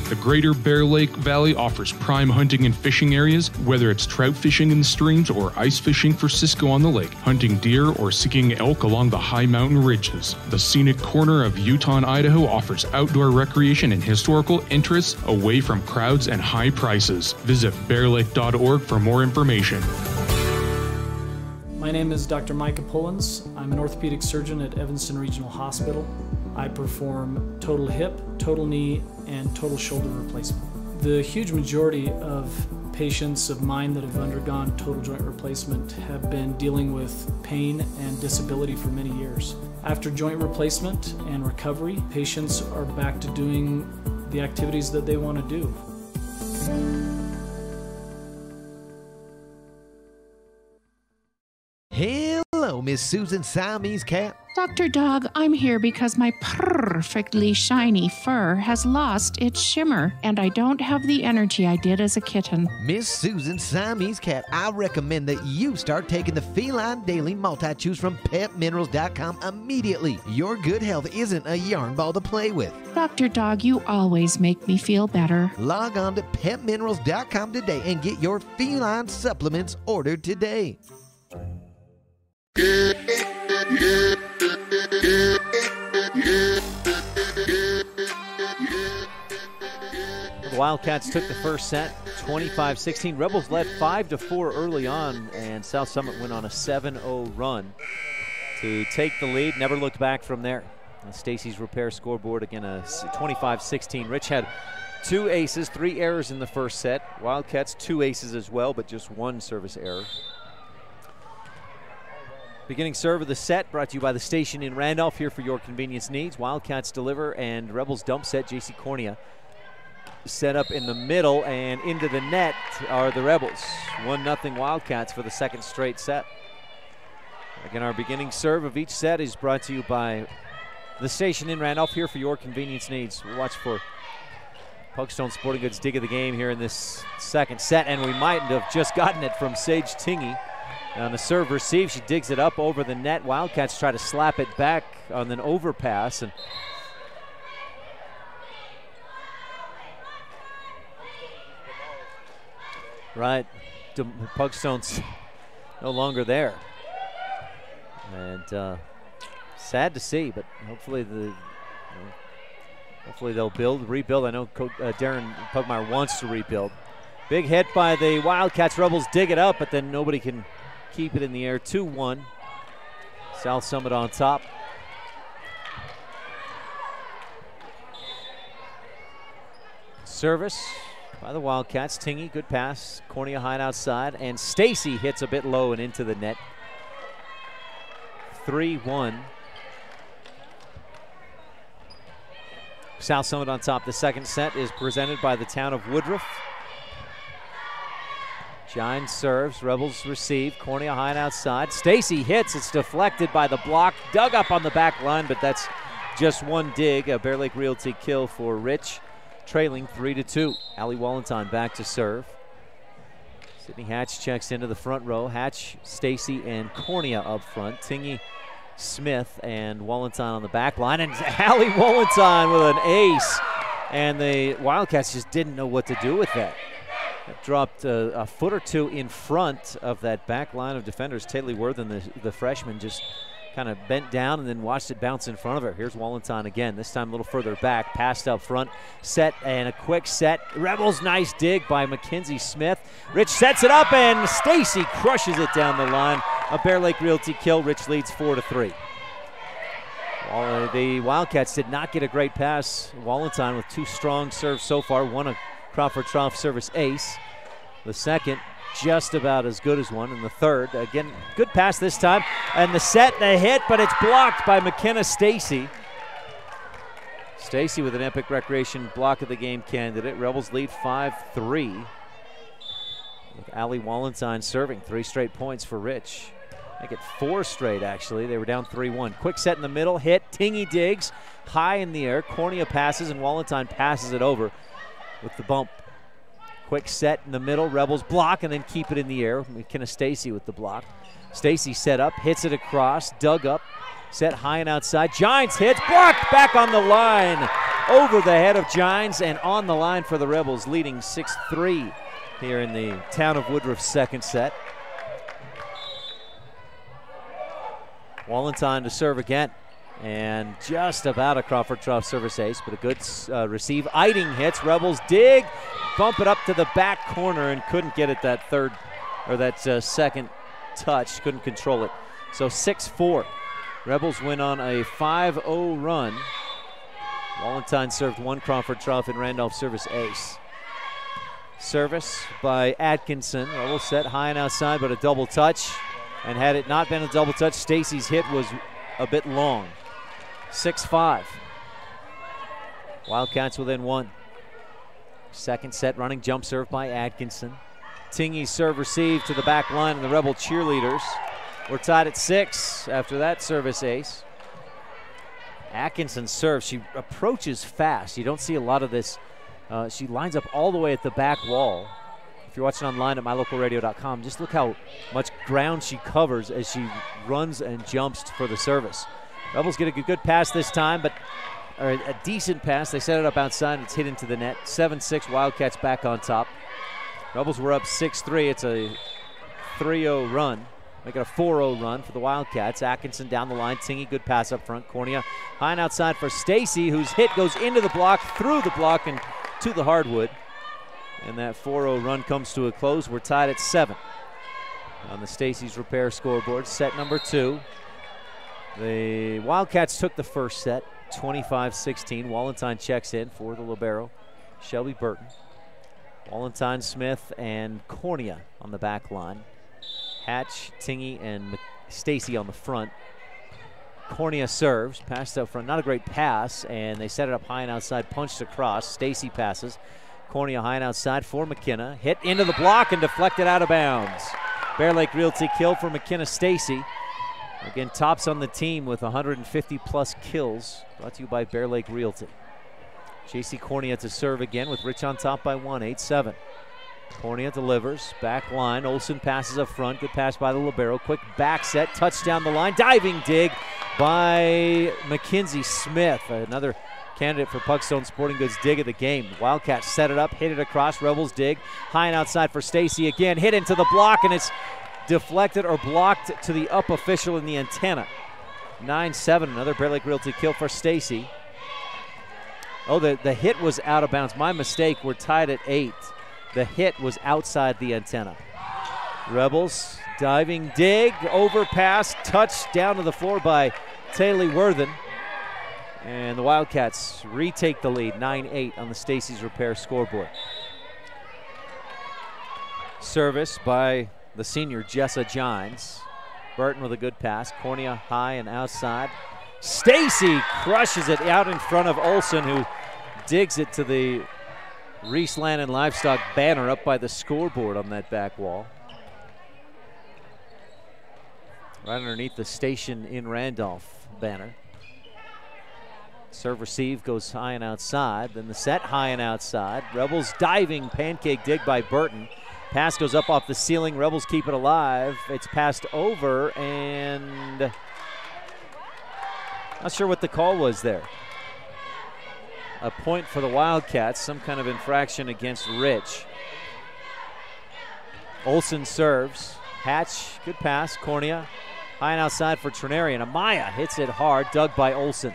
The Greater Bear Lake Valley offers prime hunting and fishing areas, whether it's trout fishing in the streams or ice fishing for Cisco on the lake, hunting deer or seeking elk along the high mountain ridges. The scenic corner of Utah and Idaho offers outdoor recreation and historical interests away from crowds and high prices. Visit bearlake.org for more information. My name is Dr. Micah Pullins. I'm an orthopedic surgeon at Evanston Regional Hospital. I perform total hip, total knee, and total shoulder replacement. The huge majority of patients of mine that have undergone total joint replacement have been dealing with pain and disability for many years. After joint replacement and recovery, patients are back to doing the activities that they want to do. Hello, Miss Susan Siamese Cat. Dr. Dog, I'm here because my perfectly shiny fur has lost its shimmer, and I don't have the energy I did as a kitten. Miss Susan Siamese Cat, I recommend that you start taking the Feline Daily Multi-Chews from PetMinerals.com immediately. Your good health isn't a yarn ball to play with. Dr. Dog, you always make me feel better. Log on to PetMinerals.com today and get your feline supplements ordered today. The Wildcats took the first set, 25-16. Rebels led 5-4 early on, and South Summit went on a 7-0 run to take the lead. Never looked back from there. Stacy's Repair scoreboard, again, a 25-16. Rich had 2 aces, 3 errors in the first set. Wildcats 2 aces as well, but just 1 service error. Beginning serve of the set brought to you by the station in Randolph, here for your convenience needs. Wildcats deliver and Rebels dump set. JC Cornea set up in the middle, and into the net are the Rebels. 1-0 Wildcats for the second straight set. Again, our beginning serve of each set is brought to you by the station in Randolph, here for your convenience needs. We'll watch for Pugstone Sporting Goods' dig of the game here in this second set, and we might have just gotten it from Sage Tingy. On the serve receive, she digs it up over the net. Wildcats try to slap it back on an overpass, and right, Pugstone's no longer there, and sad to see, but hopefully hopefully they'll rebuild. I know Darren Pugmire wants to rebuild. Big hit by the Wildcats. Rebels dig it up, but then nobody can keep it in the air. 2-1. South Summit on top. Service by the Wildcats. Tingy, good pass. Cornea high outside, and Stacy hits a bit low and into the net. 3-1. South Summit on top. The second set is presented by the town of Woodruff. Shine serves, Rebels receive, Cornea high and outside. Stacy hits, it's deflected by the block, dug up on the back line, but that's just one dig. A Bear Lake Realty kill for Rich, trailing 3-2. Allie Wallenstein back to serve. Sydney Hatch checks into the front row. Hatch, Stacy, and Cornea up front. Tingy, Smith, and Wallenstein on the back line. And Allie Wallenstein with an ace. And the Wildcats just didn't know what to do with that. It dropped a foot or two in front of that back line of defenders. Taylor Worthen, the freshman, just kind of bent down and then watched it bounce in front of her. Here's Wallenstein again, this time a little further back, passed up front, set and a quick set. Rebels, nice dig by Mackenzie Smith. Rich sets it up and Stacy crushes it down the line. A Bear Lake Realty kill. Rich leads 4-3. The Wildcats did not get a great pass. Wallenstein with 2 strong serves so far, one a Crawford Trough service ace. The second just about as good as one, and the third, again, good pass this time. And the set, the hit, but it's blocked by McKenna Stacy. Stacy with an Epic Recreation block of the game candidate. Rebels lead 5-3. With Allie Wallenstein serving 3 straight points for Rich. Make it 4 straight, actually. They were down 3-1. Quick set in the middle, hit. Tingy digs, high in the air. Cornea passes, and Wallenstein passes it over with the bump. Quick set in the middle, Rebels block and then keep it in the air. McKenna Stacy with the block. Stacy set up, hits it across, dug up, set high and outside. Gines hits, blocked, back on the line. Over the head of Gines and on the line for the Rebels, leading 6-3 here in the town of Woodruff's second set. Wallenstein to serve again. And just about a Crawford Trough service ace, but a good receive. Eiting hits, Rebels dig, bump it up to the back corner and couldn't get it that third, or that second touch, couldn't control it. So 6-4. Rebels win on a 5-0 run. Wallenstein served 1 Crawford Trough and Randolph service ace. Service by Atkinson. Rebels set high and outside, but a double touch. And had it not been a double touch, Stacy's hit was a bit long. 6-5. Wildcats within 1. Second set running jump serve by Atkinson. Tingy's serve received to the back line, and the Rebel cheerleaders were tied at 6 after that service ace. Atkinson's serve, she approaches fast. You don't see a lot of this. She lines up all the way at the back wall. If you're watching online at mylocalradio.com, just look how much ground she covers as she runs and jumps for the service. Rebels get a good pass this time, but a decent pass. They set it up outside and it's hit into the net. 7-6, Wildcats back on top. Rebels were up 6-3. It's a 3-0 run. Make it a 4-0 run for the Wildcats. Atkinson down the line. Tingy, good pass up front. Cornea high and outside for Stacy, whose hit goes into the block, through the block, and to the hardwood. And that 4-0 run comes to a close. We're tied at 7 on the Stacy's Repair scoreboard. Set number 2. The Wildcats took the first set, 25-16. Wallenstein checks in for the libero, Shelby Burton. Wallenstein, Smith, and Cornea on the back line. Hatch, Tingy, and Stacy on the front. Cornea serves, passed up front. Not a great pass, and they set it up high and outside, punched across. Stacy passes. Cornea high and outside for McKenna. Hit into the block and deflected out of bounds. Bear Lake Realty kill for McKenna Stacy. Again, tops on the team with 150-plus kills. Brought to you by Bear Lake Realty. JC Cornea to serve again with Rich on top by 1, 8-7. Cornea delivers, back line. Olsen passes up front. Good pass by the libero. Quick back set, touchdown the line. Diving dig by Mackenzie Smith. Another candidate for Puckstone Sporting Goods dig of the game. Wildcats set it up, hit it across. Rebels dig. High and outside for Stacy again. Hit into the block, and it's deflected or blocked to the up official in the antenna. 9-7, another Bear Lake Realty kill for Stacy. Oh, the hit was out of bounds. My mistake, we're tied at 8. The hit was outside the antenna. Rebels, diving dig, overpass, touch down to the floor by Taylor Worthen. And the Wildcats retake the lead, 9-8 on the Stacy's Repair scoreboard. Service by the senior Jessa Gines. Burton with a good pass. Cornea high and outside. Stacy crushes it out in front of Olsen, who digs it to the Reese Land and Livestock banner up by the scoreboard on that back wall. Right underneath the Station in Randolph banner. Serve receive goes high and outside. Then the set high and outside. Rebels diving pancake dig by Burton. Pass goes up off the ceiling. Rebels keep it alive. It's passed over, and not sure what the call was there. A point for the Wildcats, some kind of infraction against Rich. Olsen serves. Hatch, good pass. Cornea, high and outside for Trineri, and Amaya hits it hard, dug by Olsen.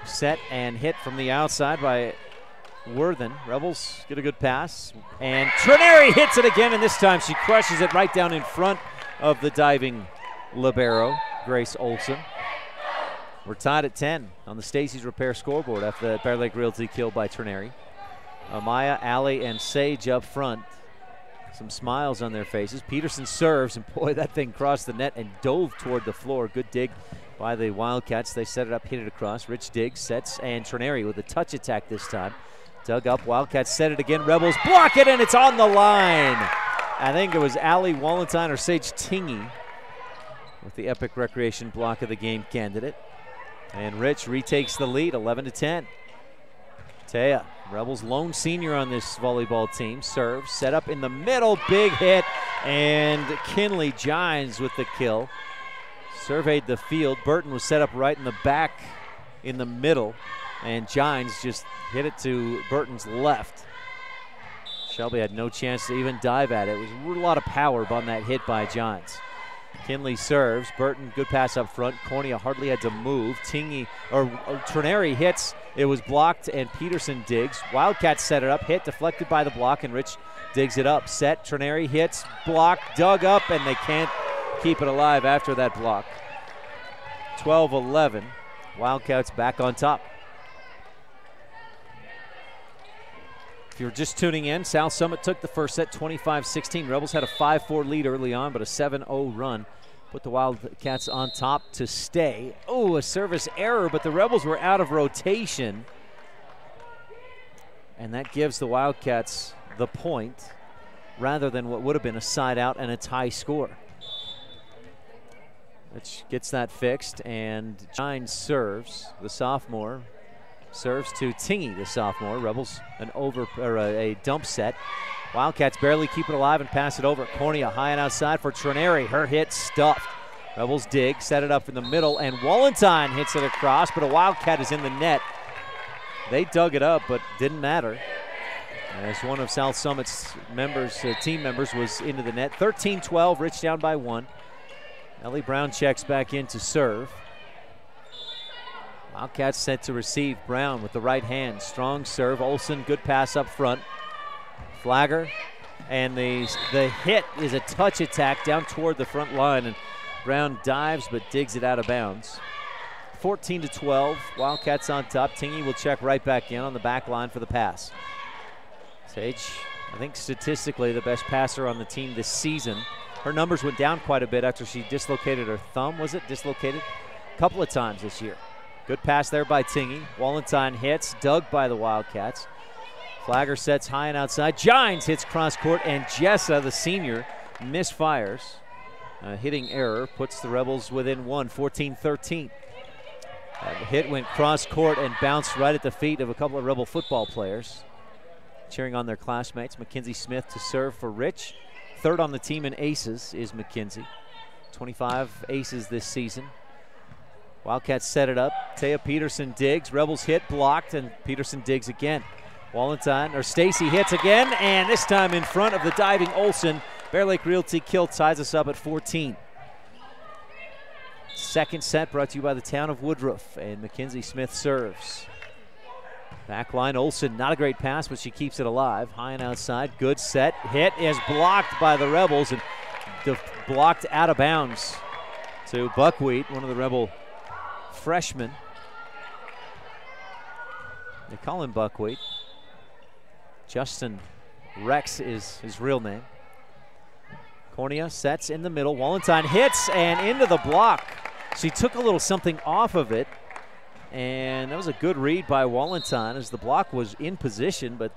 Set and hit from the outside by Worthen. Rebels get a good pass, and Trineri hits it again, and this time she crushes it right down in front of the diving libero, Grace Olsen. We're tied at 10 on the Stacy's Repair scoreboard after the Bear Lake Realty kill by Trineri. Amaya, Allie, and Sage up front. Some smiles on their faces. Peterson serves, and boy, that thing crossed the net and dove toward the floor. Good dig by the Wildcats. They set it up, hit it across. Rich digs, sets, and Trineri with a touch attack this time. Dug up, Wildcats set it again. Rebels block it, and it's on the line. I think it was Allie Wallenstein or Sage Tingy with the Epic Recreation block of the game candidate. And Rich retakes the lead, 11-10. Taya, Rebels lone senior on this volleyball team, serves, set up in the middle, big hit, and Kinley Gines with the kill. Surveyed the field. Burton was set up right in the back in the middle, and Gines just hit it to Burton's left. Shelby had no chance to even dive at it. It was a lot of power on that hit by Gines. Kinley serves. Burton, good pass up front. Cornea hardly had to move. Trineri hits. It was blocked, and Peterson digs. Wildcats set it up. Hit, deflected by the block, and Rich digs it up. Set, Trineri hits, blocked, dug up, and they can't keep it alive after that block. 12-11. Wildcats back on top. If you're just tuning in, South Summit took the first set 25-16. Rebels had a 5-4 lead early on, but a 7-0 run put the Wildcats on top to stay. Oh, a service error, but the Rebels were out of rotation. And that gives the Wildcats the point rather than what would have been a side out and a tie score. Which gets that fixed, and Gines serves, the sophomore. Serves to Tingy, the sophomore. Rebels a dump set. Wildcats barely keep it alive and pass it over. Cornea high and outside for Trineri. Her hit stuffed. Rebels dig, set it up in the middle, and Wallenstein hits it across, but a Wildcat is in the net. They dug it up, but didn't matter, as one of South Summit's team members was into the net. 13-12, Rich down by 1. Ellie Brown checks back in to serve. Wildcats set to receive. Brown with the right hand. Strong serve. Olsen, good pass up front. Flagger. And the hit is a touch attack down toward the front line. And Brown dives but digs it out of bounds. 14-12. Wildcats on top. Tingy will check right back in on the back line for the pass. Sage, I think statistically the best passer on the team this season. Her numbers went down quite a bit after she dislocated her thumb. Was it dislocated? A couple of times this year. Good pass there by Tingy. Wallenstein hits, dug by the Wildcats. Flagger sets high and outside. Gines hits cross court, and Jessa, the senior, misfires. Hitting error puts the Rebels within 1, 14-13. The hit went cross court and bounced right at the feet of a couple of Rebel football players. Cheering on their classmates. Mackenzie Smith to serve for Rich. Third on the team in aces is Mackenzie. 25 aces this season. Wildcats set it up. Taya Peterson digs. Rebels hit, blocked, and Peterson digs again. Stacy hits again, and this time in front of the diving Olsen. Bear Lake Realty kill ties us up at 14. Second set brought to you by the town of Woodruff, and Mackenzie Smith serves. Backline Olsen, not a great pass, but she keeps it alive. High and outside, good set. Hit is blocked by the Rebels, and blocked out of bounds to Buckwheat, one of the Rebel freshman. They call him Buckwheat. Justin Rex is his real name. Cornea sets in the middle. Wallenstein hits and into the block. She took a little something off of it, and that was a good read by Wallenstein as the block was in position, but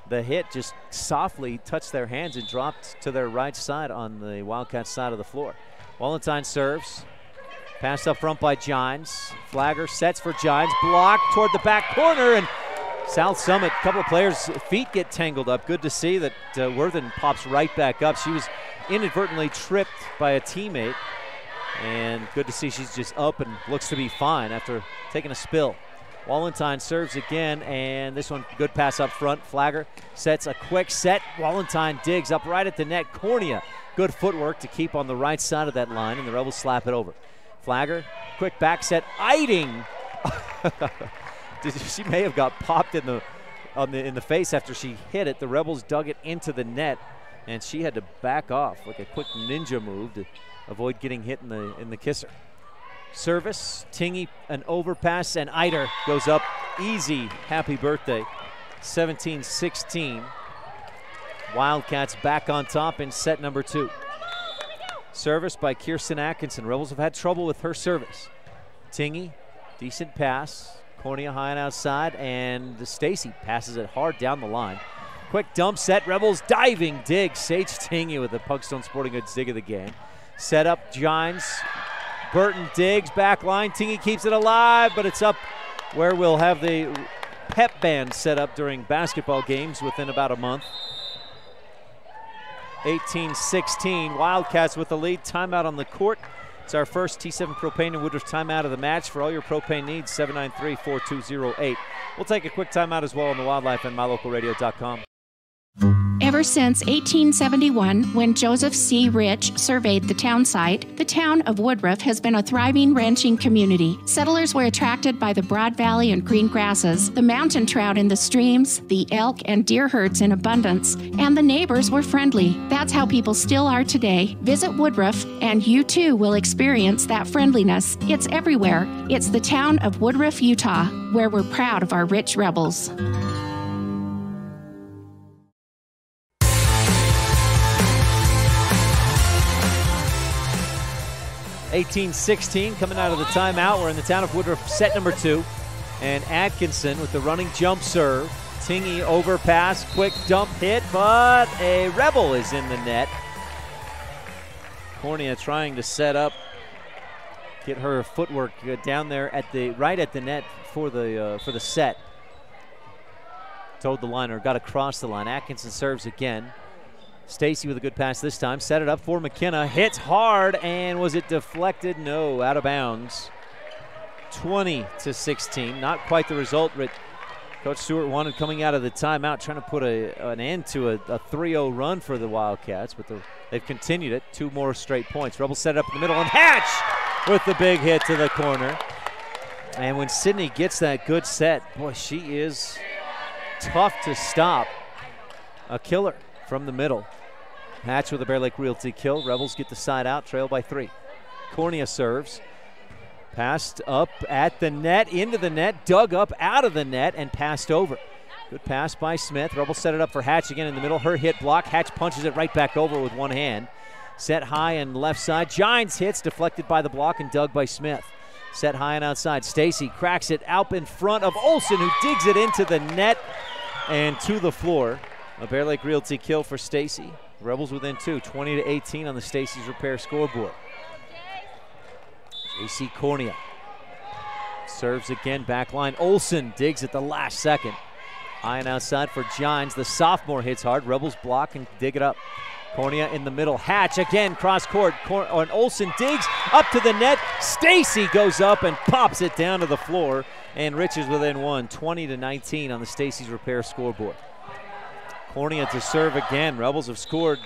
the hit just softly touched their hands and dropped to their right side on the Wildcat side of the floor. Wallenstein serves. Passed up front by Gines. Flagger sets for Gines. Blocked toward the back corner, and South Summit, a couple of players' feet get tangled up. Good to see that Worthen pops right back up. She was inadvertently tripped by a teammate, and good to see she's just up and looks to be fine after taking a spill. Wallentine serves again, and this one, good pass up front. Flagger sets a quick set. Wallentine digs up right at the net. Cornea, good footwork to keep on the right side of that line, and the Rebels slap it over. Flagger, quick back set. Eiding. She may have got popped in the face after she hit it. The Rebels dug it into the net, and she had to back off like a quick ninja move to avoid getting hit in the kisser. Service, Tingy, an overpass, and Eider goes up easy. Happy birthday. 17-16. Wildcats back on top in set number 2. Service by Kirsten Atkinson. Rebels have had trouble with her service. Tingy, decent pass. Cornea high and outside, and Stacy passes it hard down the line. Quick dump set. Rebels diving dig. Sage Tingy with the Pugstone Sporting Goods dig of the game. Set up, Gines. Burton digs, back line. Tingy keeps it alive, but it's up where we'll have the pep band set up during basketball games within about a month. 18-16, Wildcats with the lead. Timeout on the court. It's our first T7 Propane and Woodruff timeout of the match. For all your propane needs, 793-4208. We'll take a quick timeout as well on the Wildlife and mylocalradio.com. Ever since 1871, when Joseph C. Rich surveyed the town site, the town of Woodruff has been a thriving ranching community. Settlers were attracted by the broad valley and green grasses, the mountain trout in the streams, the elk and deer herds in abundance, and the neighbors were friendly. That's how people still are today. Visit Woodruff, and you too will experience that friendliness. It's everywhere. It's the town of Woodruff, Utah, where we're proud of our rich Rebels. 18-16 coming out of the timeout. We're in the town of Woodruff, set number 2. And Atkinson with the running jump serve. Tingy overpass, quick dump hit, but a Rebel is in the net. Cornea trying to set up, get her footwork down there at the right at the net for the set. Told the liner, got across the line. Atkinson serves again. Stacy with a good pass this time. Set it up for McKenna. Hits hard, and was it deflected? No, out of bounds. 20-16. Not quite the result that Coach Stewart wanted coming out of the timeout, trying to put an end to a 3-0 run for the Wildcats, but they've continued it. 2 more straight points. Rebels set it up in the middle, and Hatch with the big hit to the corner. And when Sydney gets that good set, boy, she is tough to stop. A killer from the middle. Hatch with a Bear Lake Realty kill. Rebels get the side out, trail by 3. Cornea serves. Passed up at the net, into the net, dug up out of the net, and passed over. Good pass by Smith. Rebels set it up for Hatch again in the middle. Her hit block. Hatch punches it right back over with one hand. Set high and left side. Gines hits, deflected by the block and dug by Smith. Set high and outside. Stacy cracks it out in front of Olsen, who digs it into the net and to the floor. A Bear Lake Realty kill for Stacy. Rebels within 2, 20-18 on the Stacy's Repair scoreboard. JC Cornea serves again, back line. Olsen digs at the last second. High and outside for Gines. The sophomore hits hard. Rebels block and dig it up. Cornea in the middle. Hatch again, cross court. And Olsen digs up to the net. Stacy goes up and pops it down to the floor. And Rich is within 1, 20-19 on the Stacy's Repair scoreboard. Cornea to serve again. Rebels have scored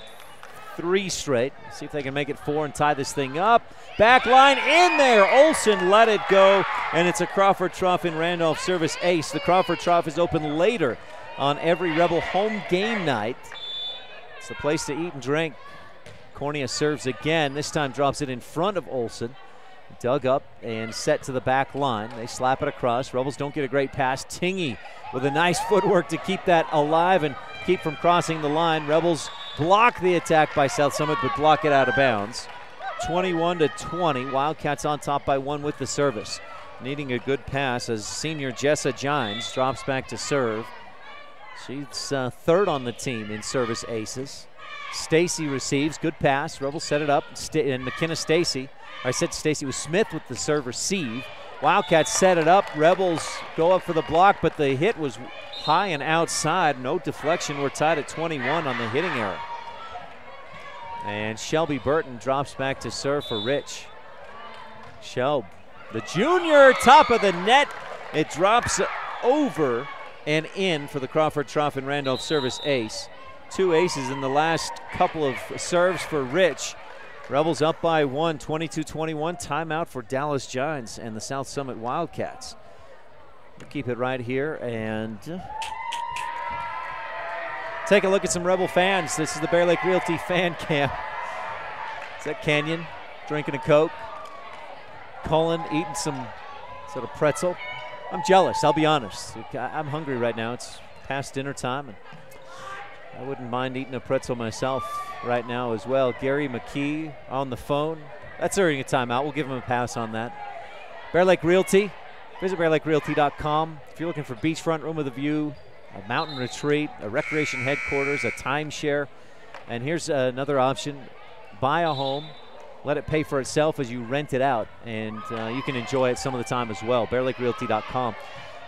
3 straight. See if they can make it 4 and tie this thing up. Back line in there. Olsen let it go, and it's a Crawford Trough in Randolph service ace. The Crawford Trough is open later on every Rebel home game night. It's the place to eat and drink. Cornea serves again. This time drops it in front of Olsen. Dug up and set to the back line. They slap it across. Rebels don't get a great pass. Tingy with a nice footwork to keep that alive and keep from crossing the line. Rebels block the attack by South Summit, but block it out of bounds. 21-20. Wildcats on top by 1 with the service. Needing a good pass as senior Jessa Gines drops back to serve. She's 3rd on the team in service aces. Stacy receives. Good pass. Rebels set it up. And McKenna Stacy. I said Stacy was Smith with the serve receive. Wildcats set it up. Rebels go up for the block, but the hit was high and outside. No deflection. We're tied at 21 on the hitting error. And Shelby Burton drops back to serve for Rich. Shelb, the junior, top of the net. It drops over and in for the Crawford Trough and Randolph service ace. 2 aces in the last couple of serves for Rich. Rebels up by 1, 22-21. Timeout for Dallas Giants and the South Summit Wildcats. We'll keep it right here and take a look at some Rebel fans. This is the Bear Lake Realty fan camp. Is that Canyon drinking a Coke? Cullen eating some sort of pretzel. I'm jealous, I'll be honest. I'm hungry right now. It's past dinner time, and I wouldn't mind eating a pretzel myself right now as well. Gary McKee on the phone. That's earning a timeout. We'll give him a pass on that. Bear Lake Realty. Visit bearlakerealty.com. If you're looking for beachfront room with a view, a mountain retreat, a recreation headquarters, a timeshare, and here's another option. Buy a home, let it pay for itself as you rent it out, and you can enjoy it some of the time as well. bearlakerealty.com.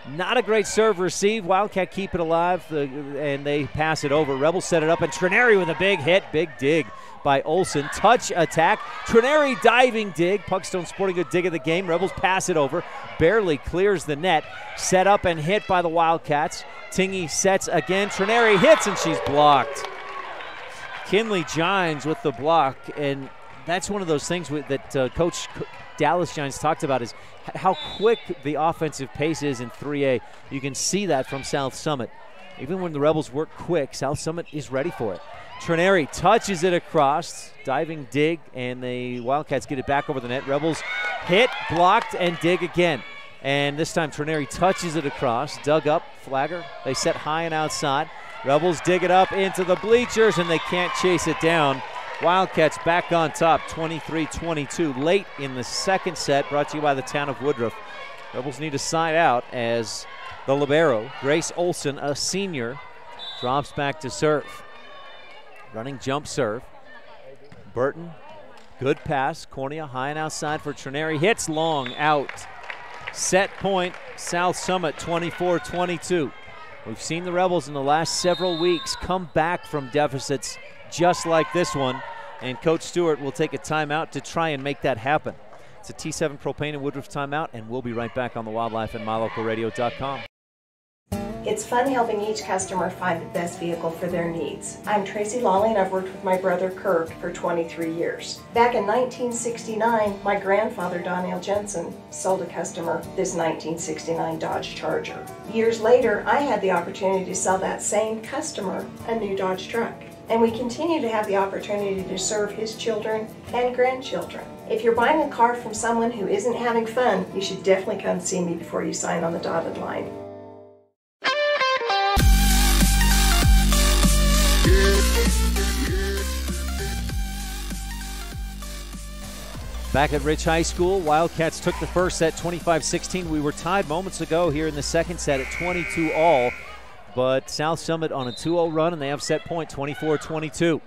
Not a great serve receive. Wildcat keep it alive, and they pass it over. Rebels set it up, and Trineri with a big hit. Big dig by Olson. Touch attack. Trineri diving dig. Puckstone Sporting Good dig of the game. Rebels pass it over. Barely clears the net. Set up and hit by the Wildcats. Tingy sets again. Trineri hits, and she's blocked. Kinley Gines with the block, and that's one of those things that Coach Dallas Giants talked about, is how quick the offensive pace is in 3A. You can see that from South Summit. Even when the Rebels work quick, South Summit is ready for it. Trineri touches it across, diving dig, and the Wildcats get it back over the net. Rebels hit, blocked, and dig again. And this time Trineri touches it across, dug up, flagger. They set high and outside. Rebels dig it up into the bleachers, and they can't chase it down. Wildcats back on top, 23-22, late in the second set, brought to you by the town of Woodruff. Rebels need a side out as the libero, Grace Olson, a senior, drops back to serve. Running jump serve. Burton, good pass. Cornea high and outside for Trineri. Hits long, out. Set point, South Summit, 24-22. We've seen the Rebels in the last several weeks come back from deficits just like this one, and Coach Stewart will take a timeout to try and make that happen. It's a T7 Propane and Woodruff timeout, and we'll be right back on the Wildlife and MyLocalRadio.com. It's fun helping each customer find the best vehicle for their needs. I'm Tracy Lawley, and I've worked with my brother Kirk for 23 years. Back in 1969, my grandfather Donnell Jensen sold a customer this 1969 Dodge Charger. Years later, I had the opportunity to sell that same customer a new Dodge truck. And we continue to have the opportunity to serve his children and grandchildren. If you're buying a car from someone who isn't having fun, you should definitely come see me before you sign on the dotted line. Back at Rich High School, Wildcats took the first set 25-16. We were tied moments ago here in the second set at 22-all. But South Summit on a 2-0 run, and they have set point 24-22.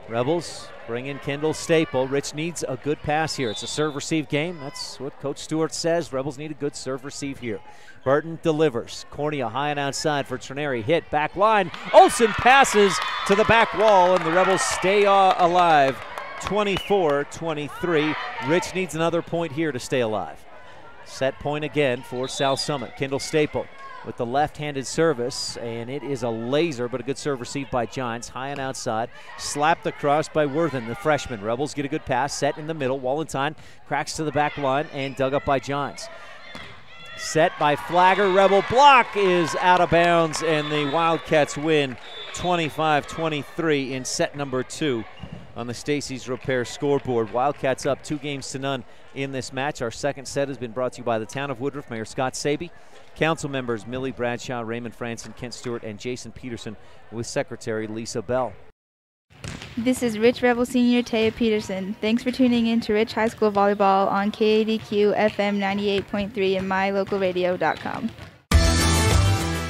Rebels bring in Kendall Staple. Rich needs a good pass here. It's a serve-receive game. That's what Coach Stewart says. Rebels need a good serve-receive here. Burton delivers. Cornea high and outside for Trineri. Hit, back line. Olson passes to the back wall, and the Rebels stay alive. 24-23. Rich needs another point here to stay alive. Set point again for South Summit. Kendall Staple with the left-handed service, and it is a laser, but a good serve received by Giants. High and outside, slapped across by Worthen, the freshman. Rebels get a good pass, set in the middle. Wallentine cracks to the back line and dug up by Giants. Set by Flagger. Rebel block is out of bounds, and the Wildcats win 25-23 in set number 2 on the Stacey's Repair scoreboard. Wildcats up 2-0 in this match. Our second set has been brought to you by the town of Woodruff, Mayor Scott Saby, council members Millie Bradshaw, Raymond Franson, Kent Stewart, and Jason Peterson, with Secretary Lisa Bell. This is Rich Rebel Senior Taya Peterson. Thanks for tuning in to Rich High School Volleyball on KADQ FM 98.3 and MyLocalRadio.com.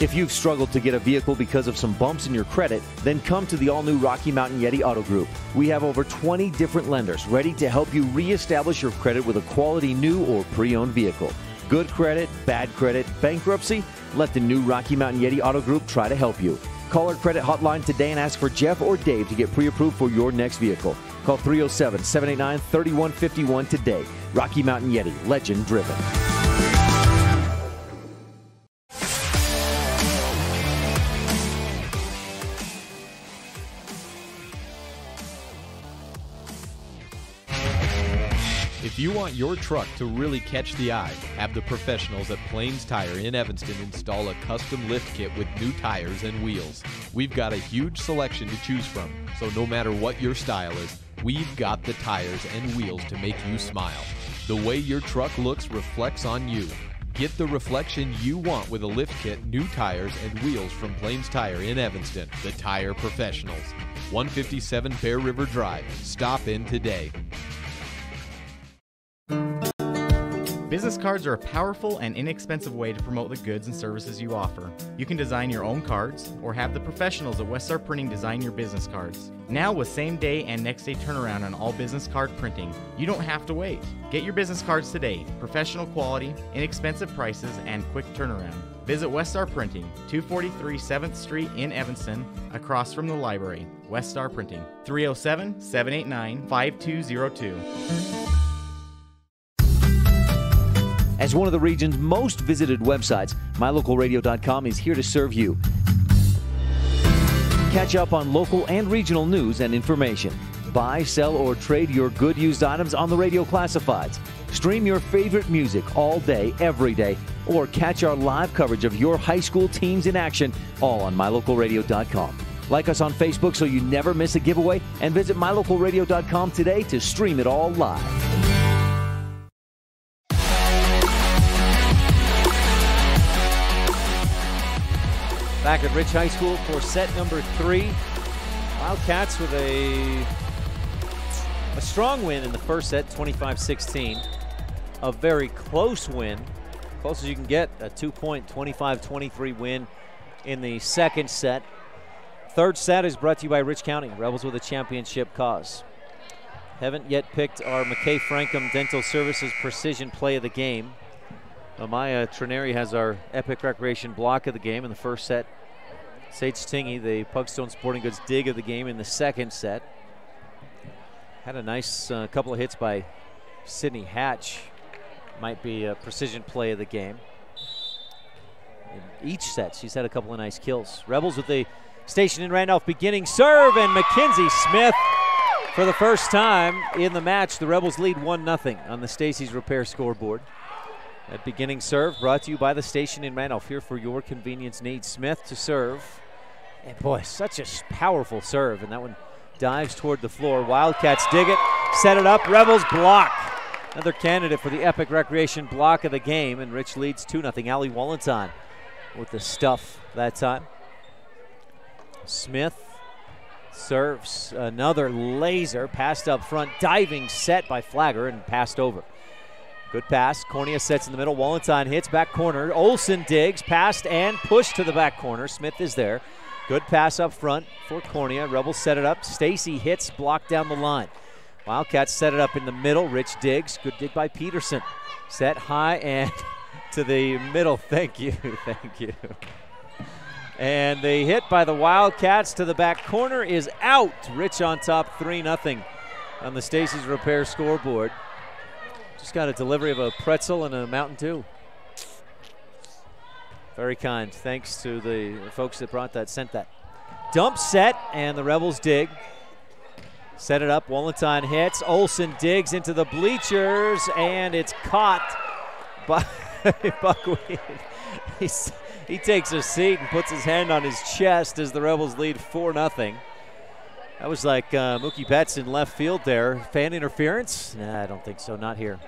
If you've struggled to get a vehicle because of some bumps in your credit, then come to the all-new Rocky Mountain Yeti Auto Group. We have over 20 different lenders ready to help you reestablish your credit with a quality new or pre-owned vehicle. Good credit, bad credit, bankruptcy? Let the new Rocky Mountain Yeti Auto Group try to help you. Call our credit hotline today and ask for Jeff or Dave to get pre-approved for your next vehicle. Call 307-789-3151 today. Rocky Mountain Yeti, legend driven. If you want your truck to really catch the eye, have the professionals at Plains Tire in Evanston install a custom lift kit with new tires and wheels. We've got a huge selection to choose from, so no matter what your style is, we've got the tires and wheels to make you smile. The way your truck looks reflects on you. Get the reflection you want with a lift kit, new tires, and wheels from Plains Tire in Evanston, the tire professionals. 157 Bear River Drive. Stop in today. Business cards are a powerful and inexpensive way to promote the goods and services you offer. You can design your own cards or have the professionals at Westar Printing design your business cards. Now with same-day and next-day turnaround on all business card printing, you don't have to wait. Get your business cards today. Professional quality, inexpensive prices, and quick turnaround. Visit Westar Printing, 243 7th Street in Evanston, across from the library. Westar Printing, 307-789-5202. As one of the region's most visited websites, mylocalradio.com is here to serve you. Catch up on local and regional news and information. Buy, sell, or trade your good used items on the radio classifieds. Stream your favorite music all day, every day, or catch our live coverage of your high school teams in action, all on mylocalradio.com. Like us on Facebook so you never miss a giveaway, and visit mylocalradio.com today to stream it all live. Back at Rich High School for set number 3. Wildcats with a strong win in the first set, 25-16. A very close win, close as you can get, a 2-point 25-23 win in the second set. Third set is brought to you by Rich County, Rebels with a championship cause. Haven't yet picked our McKay Frankham Dental Services Precision Play of the Game. Amaya Trineri has our Epic Recreation block of the game in the first set. Sage Tingy, the Pugstone Sporting Goods dig of the game in the second set. Had a nice couple of hits by Sydney Hatch. Might be a precision play of the game. In each set, she's had a couple of nice kills. Rebels with the station in Randolph beginning serve, and Mackenzie Smith for the first time in the match. The Rebels lead 1-0 on the Stacy's Repair scoreboard. That beginning serve brought to you by the station in Randolph, here for your convenience needs. Smith to serve. And boy, such a powerful serve. And that one dives toward the floor. Wildcats dig it, set it up. Rebels block. Another candidate for the Epic Recreation block of the game. And Rich leads 2-0. Allie Wallenton with the stuff that time. Smith serves. Another laser passed up front. Diving set by Flagger and passed over. Good pass. Cornea sets in the middle. Wallenton hits back corner. Olsen digs, passed and pushed to the back corner. Smith is there. Good pass up front for Cornea. Rebels set it up. Stacy hits, blocked down the line. Wildcats set it up in the middle. Rich digs. Good dig by Peterson. Set high and to the middle. Thank you. Thank you. And the hit by the Wildcats to the back corner is out. Rich on top, 3-0 on the Stacy's Repair scoreboard. Just got a delivery of a pretzel and a Mountain Dew. Very kind. Thanks to the folks that sent that. Dump set, and the Rebels dig. Set it up. Wallenton hits. Olsen digs into the bleachers, and it's caught by Buckwheat. He takes a seat and puts his hand on his chest as the Rebels lead 4-0. That was like Mookie Betts in left field there. Fan interference? Nah, I don't think so. Not here.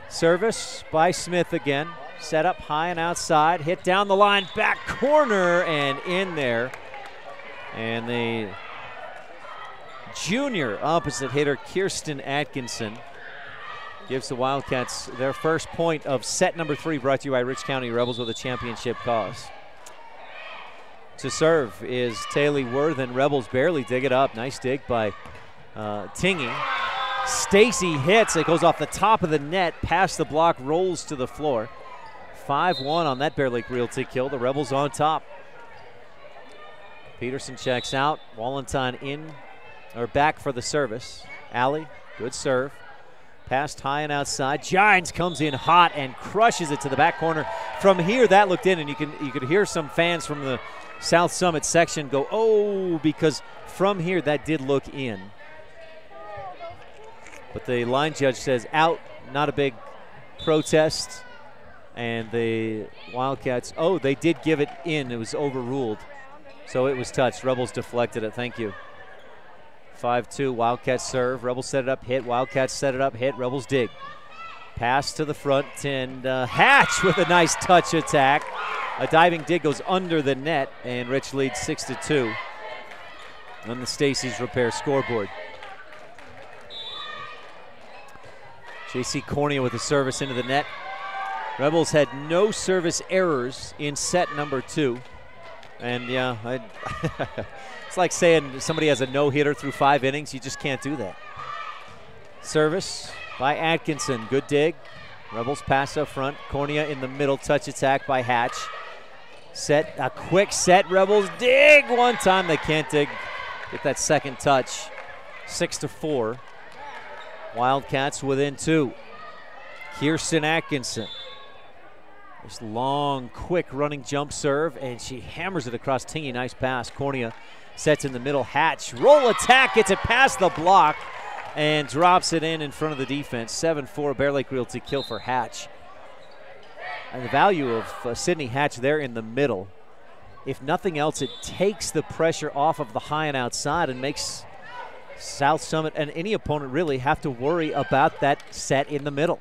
Service by Smith again. Set up high and outside. Hit down the line. Back corner and in there. And the junior opposite hitter, Kirsten Atkinson, gives the Wildcats their first point of set number 3, brought to you by Rich County, Rebels with a championship cause. To serve is Taylor Worthen. Rebels barely dig it up. Nice dig by Tingy. Stacy hits. It goes off the top of the net, past the block, rolls to the floor. 5-1 on that Bear Lake Realty kill. The Rebels on top. Peterson checks out. Wallenstein in, or back for the service. Alley, good serve. Passed high and outside. Gines comes in hot and crushes it to the back corner. From here, that looked in, and you could hear some fans from the South Summit section go, oh, because from here that did look in. But the line judge says out, not a big protest. And the Wildcats, oh, they did give it in. It was overruled. So it was touched. Rebels deflected it. Thank you. 5-2, Wildcats serve. Rebels set it up, hit. Wildcats set it up, hit. Rebels dig. Pass to the front, and Hatch with a nice touch attack. A diving dig goes under the net, and Rich leads 6-2 on the Stacy's Repair scoreboard. J.C. Cornea with a service into the net. Rebels had no service errors in set number 2. And yeah, it's like saying somebody has a no-hitter through 5 innings. You just can't do that. Service by Atkinson. Good dig. Rebels pass up front. Cornea in the middle. Touch attack by Hatch. Set, a quick set. Rebels dig one time. They can't dig. Get that second touch. 6-4. Wildcats within 2. Kirsten Atkinson. This long, quick running jump serve, and she hammers it across Tingy. Nice pass. Cornea sets in the middle. Hatch, roll attack, gets it past the block, and drops it in front of the defense. 7-4, Bear Lake Realty kill for Hatch. And the value of Sydney Hatch there in the middle, if nothing else, it takes the pressure off of the high and outside and makes South Summit and any opponent really have to worry about that set in the middle.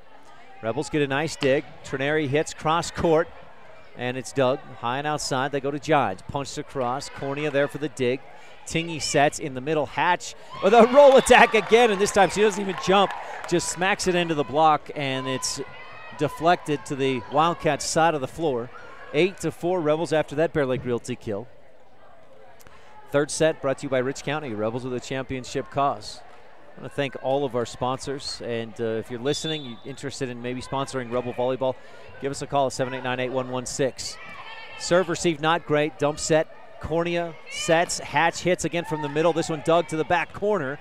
Rebels get a nice dig. Trineri hits cross court, and it's dug high and outside. They go to Gines. Punched across. Cornea there for the dig. Tingy sets in the middle. Hatch with a roll attack again, and this time she doesn't even jump. Just smacks it into the block, and it's deflected to the Wildcats side of the floor. 8-4 Rebels after that Bear Lake Realty kill. Third set brought to you by Rich County. Rebels with a championship cause. I want to thank all of our sponsors, and if you're listening, you're interested in maybe sponsoring Rebel Volleyball, give us a call at 789-8116. Serve received not great. Dump set. Cornea sets. Hatch hits again from the middle. This one dug to the back corner,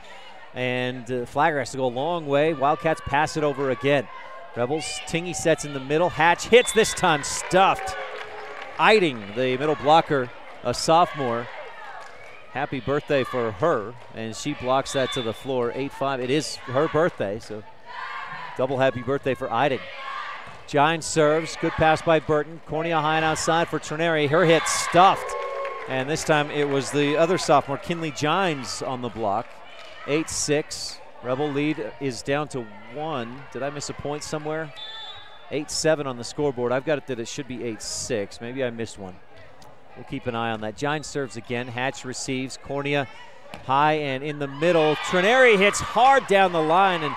and Flagger has to go a long way. Wildcats pass it over again. Rebels, Tingy sets in the middle. Hatch hits, this time stuffed. Eiding, the middle blocker, a sophomore. Happy birthday for her, and she blocks that to the floor. 8-5. It is her birthday, so double happy birthday for Eiding. Gines serves. Good pass by Burton. Cornea high and outside for Trineri. Her hit stuffed, and this time it was the other sophomore, Kinley Gines, on the block. 8-6. Rebel lead is down to 1. Did I miss a point somewhere? 8-7 on the scoreboard. I've got it that it should be 8-6. Maybe I missed one. We'll keep an eye on that. Gines serves again. Hatch receives. Cornea high and in the middle. Trineri hits hard down the line, and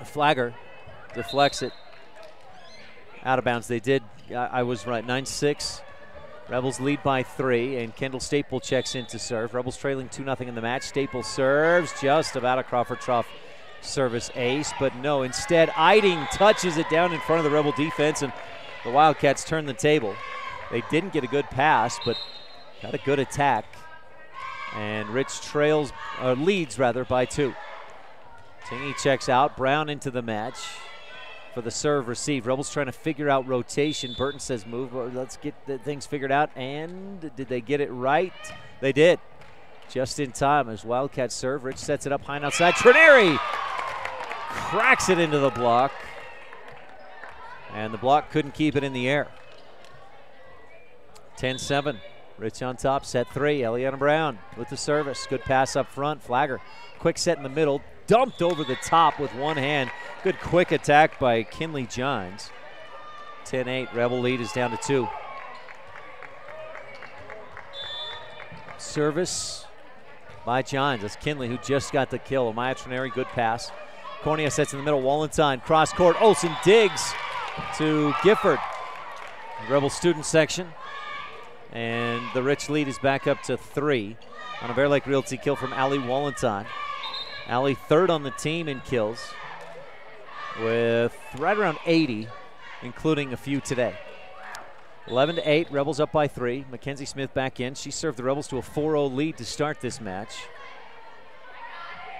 Flagger deflects it. Out of bounds. They did. I was right. 9-6. Rebels lead by 3, and Kendall Staple checks in to serve. Rebels trailing 2-0 in the match. Staple serves just about a Crawford Trough service ace, but no. Instead, Eiding touches it down in front of the Rebel defense, and the Wildcats turn the table. They didn't get a good pass, but got a good attack. And Rich leads by 2. Tingy checks out. Brown into the match for the serve received. Rebels trying to figure out rotation. Burton says move. Let's get the things figured out. And did they get it right? They did. Just in time as Wildcats serve. Rich sets it up high and outside. Trineri cracks it into the block. And the block couldn't keep it in the air. 10-7. Rich on top, set 3. Eliana Brown with the service. Good pass up front. Flagger, quick set in the middle. Dumped over the top with one hand. Good quick attack by Kinley Gines. 10-8. Rebel lead is down to 2. Service by Gines. That's Kinley who just got the kill. Amaya Trineri, good pass. Cornea sets in the middle. Wallenstein, cross court. Olsen digs to Gifford. Rebel student section. And the Rich lead is back up to 3 on a Bear Lake Realty kill from Ali Wallenstein. Allie third on the team in kills with right around 80, including a few today. 11-8, Rebels up by 3. Mackenzie Smith back in. She served the Rebels to a 4-0 lead to start this match.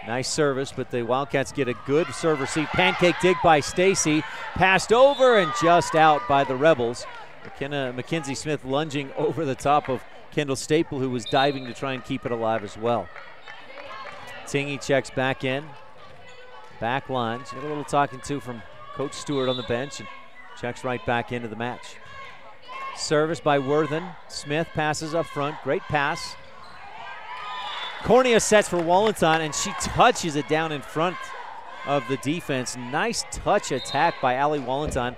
Nice service, but the Wildcats get a good serve receive. Pancake dig by Stacy. Passed over and just out by the Rebels. Mackenzie Smith lunging over the top of Kendall Staple, who was diving to try and keep it alive as well. Tingy checks back in. Back line. She got a little talking to from Coach Stewart on the bench and checks right back into the match. Service by Worthen. Smith passes up front. Great pass. Cornea sets for Wallenstein, and she touches it down in front of the defense. Nice touch attack by Allie Wallenstein,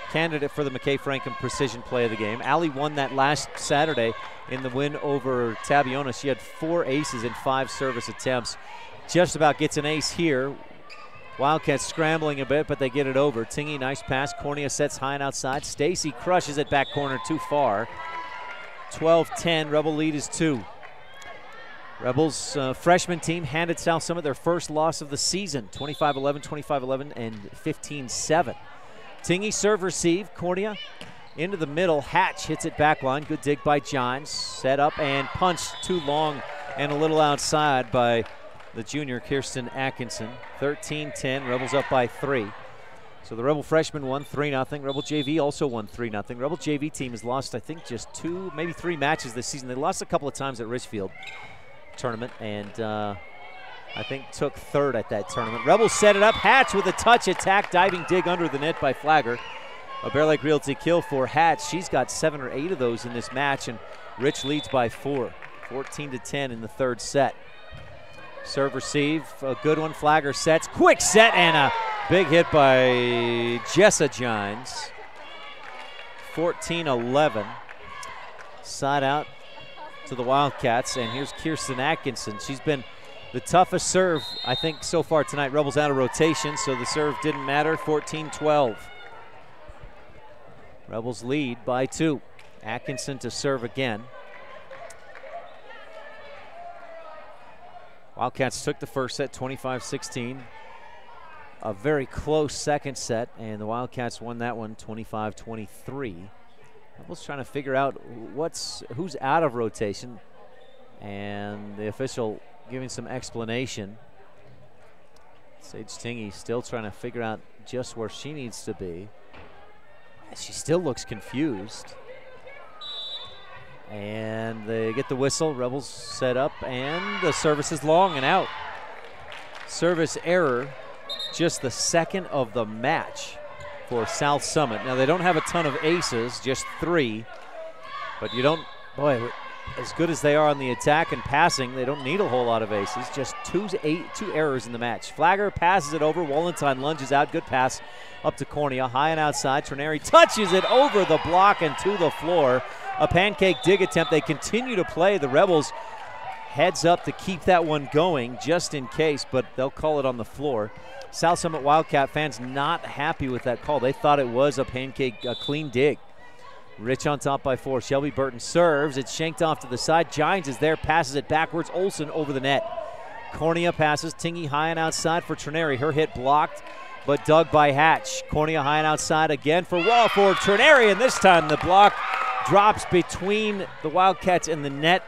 candidate for the McKay Franken Precision Play of the Game. Allie won that last Saturday in the win over Tabiona. She had 4 aces in 5 service attempts. Just about gets an ace here. Wildcats scrambling a bit, but they get it over. Tingy, nice pass. Cornea sets high and outside. Stacy crushes it back corner too far. 12-10, Rebel lead is 2. Rebels freshman team handed South Summit their first loss of the season. 25-11, 25-11, and 15-7. Tingy serve receive. Cornea into the middle. Hatch hits it back line. Good dig by Johns. Set up and punched too long and a little outside by the junior Kirsten Atkinson. 13-10, Rebels up by 3. So the Rebel freshman won 3-0. Rebel JV also won 3-0. Rebel JV team has lost, I think, just 2, maybe 3 matches this season. They lost a couple of times at Richfield tournament and I think took 3rd at that tournament. Rebels set it up. Hatch with a touch attack. Diving dig under the net by Flagger. A Bear Lake Realty kill for Hatch. She's got 7 or 8 of those in this match, and Rich leads by 4. 14-10 in the 3rd set. Serve receive, a good one. Flagger sets, quick set, and a big hit by Jessa Gines. 14-11. Side out to the Wildcats, and here's Kirsten Atkinson. She's been the toughest serve, I think, so far tonight. Rebels out of rotation, so the serve didn't matter. 14-12. Rebels lead by 2. Atkinson to serve again. Wildcats took the first set, 25-16. A very close second set, and the Wildcats won that one, 25-23. Rebels trying to figure out who's out of rotation, and the official giving some explanation. Sage Tingy still trying to figure out just where she needs to be. She still looks confused. And they get the whistle. Rebels set up, and the service is long and out. Service error, just the 2nd of the match for South Summit. Now, they don't have a ton of aces, just 3. But you don't, boy, as good as they are on the attack and passing, they don't need a whole lot of aces. Just 2 errors in the match. Flagger passes it over. Wallenstein lunges out. Good pass up to Cornea. High and outside. Trineri touches it over the block and to the floor. A pancake dig attempt. They continue to play. The Rebels heads up to keep that one going just in case, but they'll call it on the floor. South Summit Wildcat fans not happy with that call. They thought it was a clean dig. Rich on top by 4. Shelby Burton serves. It's shanked off to the side. Gines is there, passes it backwards. Olsen over the net. Cornea passes. Tingy high and outside for Trineri. Her hit blocked, but dug by Hatch. Cornea high and outside again for Trineri, and this time the block drops between the Wildcats and the net.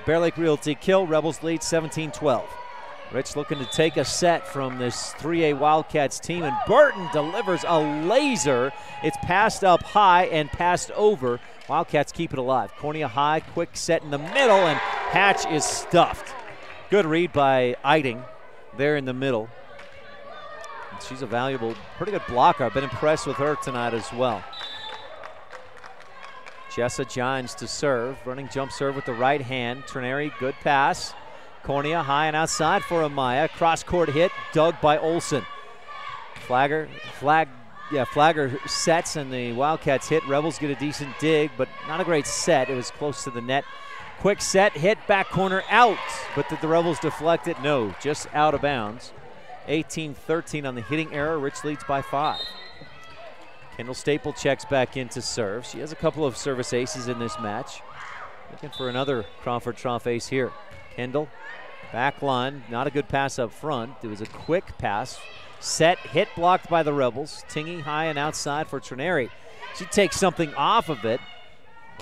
Bear Lake Realty kill. Rebels lead 17-12. Rich looking to take a set from this 3A Wildcats team, and Burton delivers a laser. It's passed up high and passed over. Wildcats keep it alive. Cornea high, quick set in the middle, and Hatch is stuffed. Good read by Eiding there in the middle. And she's a valuable, pretty good blocker. I've been impressed with her tonight as well. Jessa Gines to serve. Running jump serve with the right hand. Trineri, good pass. Cornea high and outside for Amaya. Cross court hit, dug by Olsen. Flagger sets, and the Wildcats hit. Rebels get a decent dig, but not a great set. It was close to the net. Quick set, hit, back corner, out. But did the Rebels deflect it? No, just out of bounds. 18-13 on the hitting error. Rich leads by 5. Kendall Staple checks back in to serve. She has a couple of service aces in this match. Looking for another Crawford Trough ace here. Kendall Back line, not a good pass up front. It was a quick pass. Set, hit, blocked by the Rebels. Tingy high and outside for Trineri. She takes something off of it,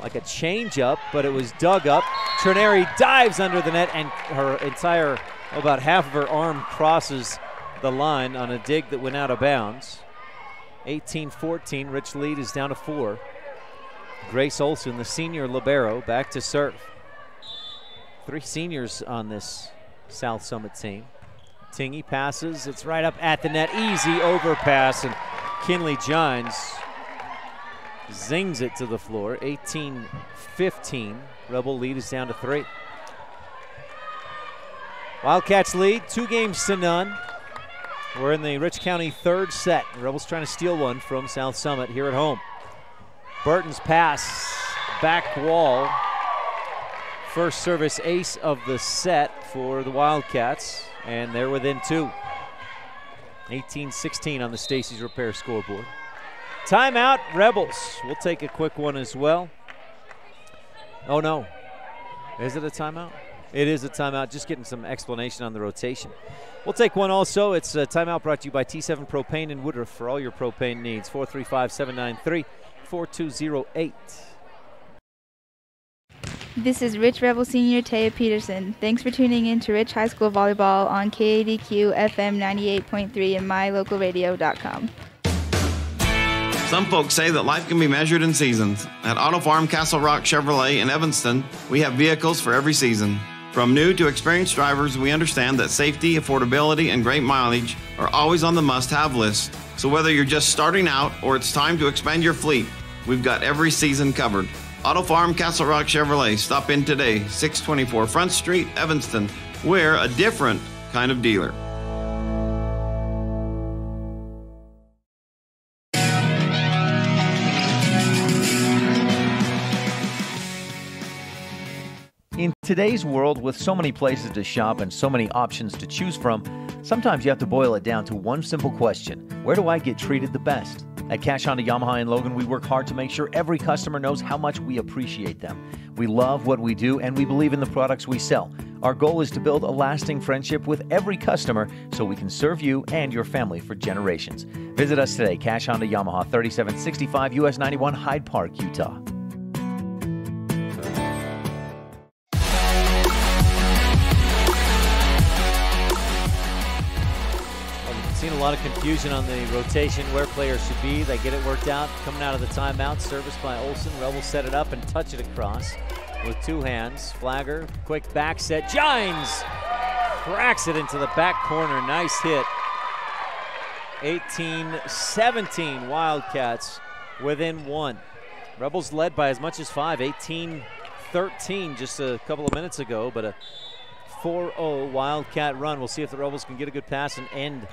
like a change-up, but it was dug up. Trineri dives under the net, and her entire, about half of her arm crosses the line on a dig that went out of bounds. 18-14, Rich lead is down to 4. Grace Olson, the senior libero, back to serve. 3 seniors on this South Summit team. Tingy passes, it's right up at the net, easy overpass, and Kinley Gines zings it to the floor. 18-15, Rebel lead is down to 3. Wildcats lead 2-0. We're in the Rich County third set. The Rebels trying to steal one from South Summit here at home. Burton's pass, back wall. First service ace of the set for the Wildcats, and they're within 2. 18-16 on the Stacy's Repair scoreboard. Timeout, Rebels. We'll take a quick one as well. Oh no, is it a timeout? It is a timeout, just getting some explanation on the rotation. We'll take one also. It's a timeout brought to you by T7 Propane in Woodruff for all your propane needs. 435-793-4208. This is Rich Rebel Senior Taya Peterson. Thanks for tuning in to Rich High School Volleyball on KADQ FM 98.3 and mylocalradio.com. Some folks say that life can be measured in seasons. At Auto Farm Castle Rock Chevrolet in Evanston, we have vehicles for every season. From new to experienced drivers, we understand that safety, affordability, and great mileage are always on the must-have list. So whether you're just starting out or it's time to expand your fleet, we've got every season covered. Auto Farm Castle Rock Chevrolet. Stop in today, 624 Front Street, Evanston. We're a different kind of dealer. In today's world, with so many places to shop and so many options to choose from, sometimes you have to boil it down to one simple question: where do I get treated the best? At Cash Honda Yamaha in Logan, we work hard to make sure every customer knows how much we appreciate them. We love what we do, and we believe in the products we sell. Our goal is to build a lasting friendship with every customer so we can serve you and your family for generations. Visit us today, Cash Honda Yamaha, 3765 US 91, Hyde Park, Utah. Seen a lot of confusion on the rotation, where players should be. They get it worked out coming out of the timeout. Service by Olson. Rebels set it up and touch it across with 2 hands. Flagger, quick back set. Gines cracks it into the back corner. Nice hit. 18-17 Wildcats within 1. Rebels led by as much as 5. 18-13 just a couple of minutes ago, but a 4-0 Wildcat run. We'll see if the Rebels can get a good pass and end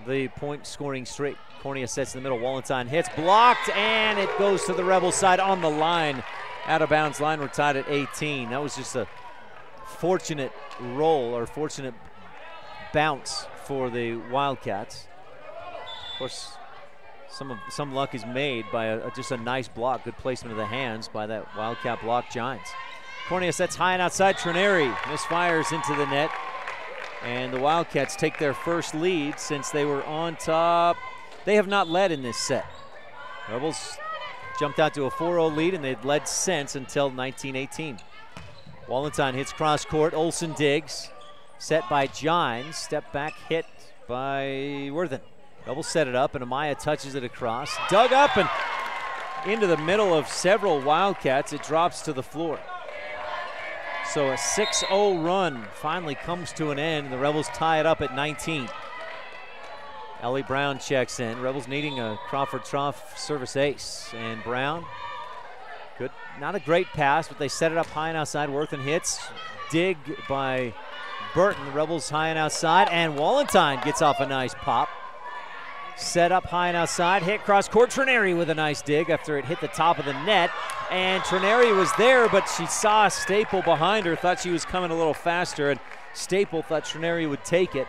the point scoring streak. Cornea sets in the middle. Wallenstein hits, blocked, and it goes to the Rebel side on the line. Out of bounds line. We're tied at 18. That was just a fortunate roll or fortunate bounce for the Wildcats. Of course, some luck is made by just a nice block. Good placement of the hands by that Wildcat block, Giants. Cornea sets high and outside. Trineri misfires into the net. And the Wildcats take their first lead since they were on top. They have not led in this set. Rebels jumped out to a 4-0 lead, and they'd led since until 1918. Wallenstein hits cross court. Olson digs. Set by Gines. Step back hit by Worthen. Rebels set it up, and Amaya touches it across. Dug up and into the middle of several Wildcats. It drops to the floor. So a 6-0 run finally comes to an end. The Rebels tie it up at 19. Ellie Brown checks in. Rebels needing a Crawford Trough service ace. And Brown, good, not a great pass, but they set it up high and outside. Worthen hits. Dig by Burton. The Rebels high and outside. And Wallenstein gets off a nice pop. Set up high and outside, hit cross court. Trineri with a nice dig after it hit the top of the net. And Trineri was there, but she saw Staple behind her, thought she was coming a little faster, and Staple thought Trineri would take it.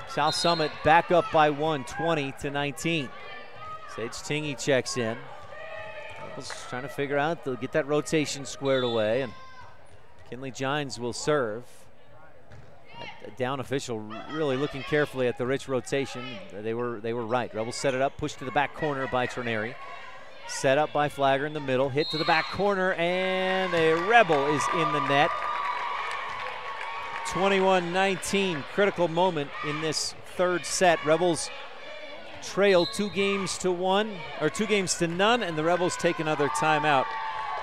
South Summit back up by 1, 20-19. Sage Tingy checks in. Rebels trying to figure out, they'll get that rotation squared away, and Kinley Gines will serve. down official really looking carefully at the Rich rotation. They were right. Rebels set it up, pushed to the back corner by Trineri. Set up by Flagger in the middle, hit to the back corner, and a Rebel is in the net. 21-19, critical moment in this third set. Rebels trail 2 games to none, and the Rebels take another timeout.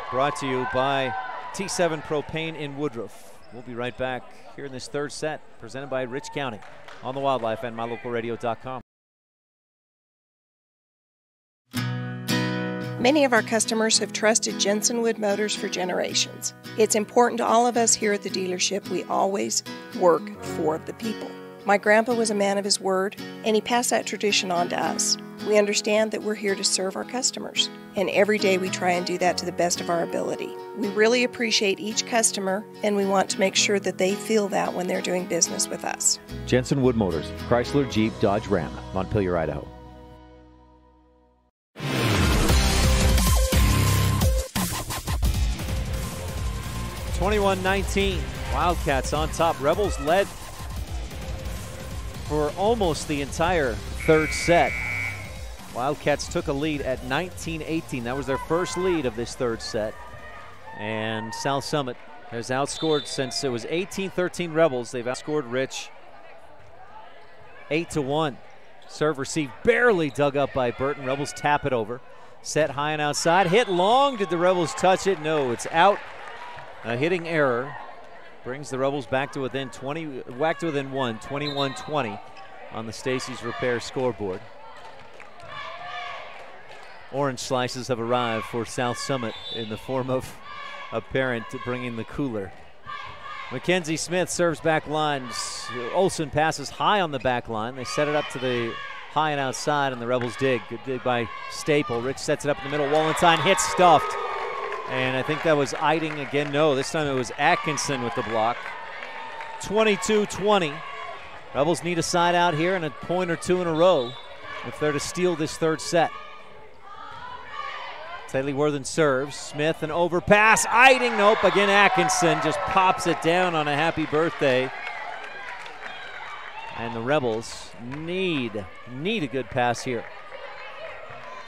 Brought to you by T7 Propane in Woodruff. We'll be right back here in this third set, presented by Rich County on the Wildlife and mylocalradio.com. Many of our customers have trusted Jensen Wood Motors for generations. It's important to all of us here at the dealership we always work for the people. My grandpa was a man of his word, and he passed that tradition on to us. We understand that we're here to serve our customers, and every day we try and do that to the best of our ability. We really appreciate each customer, and we want to make sure that they feel that when they're doing business with us. Jensen Wood Motors, Chrysler, Jeep, Dodge, Ram, Montpelier, Idaho. 21-19, Wildcats on top. Rebels led for almost the entire third set. Wildcats took a lead at 19-18. That was their first lead of this third set. And South Summit has outscored, since it was 18-13 Rebels, they've outscored Rich 8-1. Serve receive barely dug up by Burton. Rebels tap it over. Set high and outside. Hit long. Did the Rebels touch it? No, it's out. A hitting error brings the Rebels back to within 1, 21-20 on the Stacy's Repair scoreboard. Orange slices have arrived for South Summit in the form of a parent bringing the cooler. Mackenzie Smith serves back lines. Olsen passes high on the back line. They set it up to the high and outside, and the Rebels dig. Good dig by Staple. Rich sets it up in the middle. Wallenstein hits stuffed. And I think that was Eiding again. No, this time it was Atkinson with the block. 22-20. Rebels need a side out here and a point or two in a row if they're to steal this third set. Taylor Worthen serves. Smith, an overpass. Eiding, nope. Again, Atkinson just pops it down on a happy birthday. And the Rebels need a good pass here.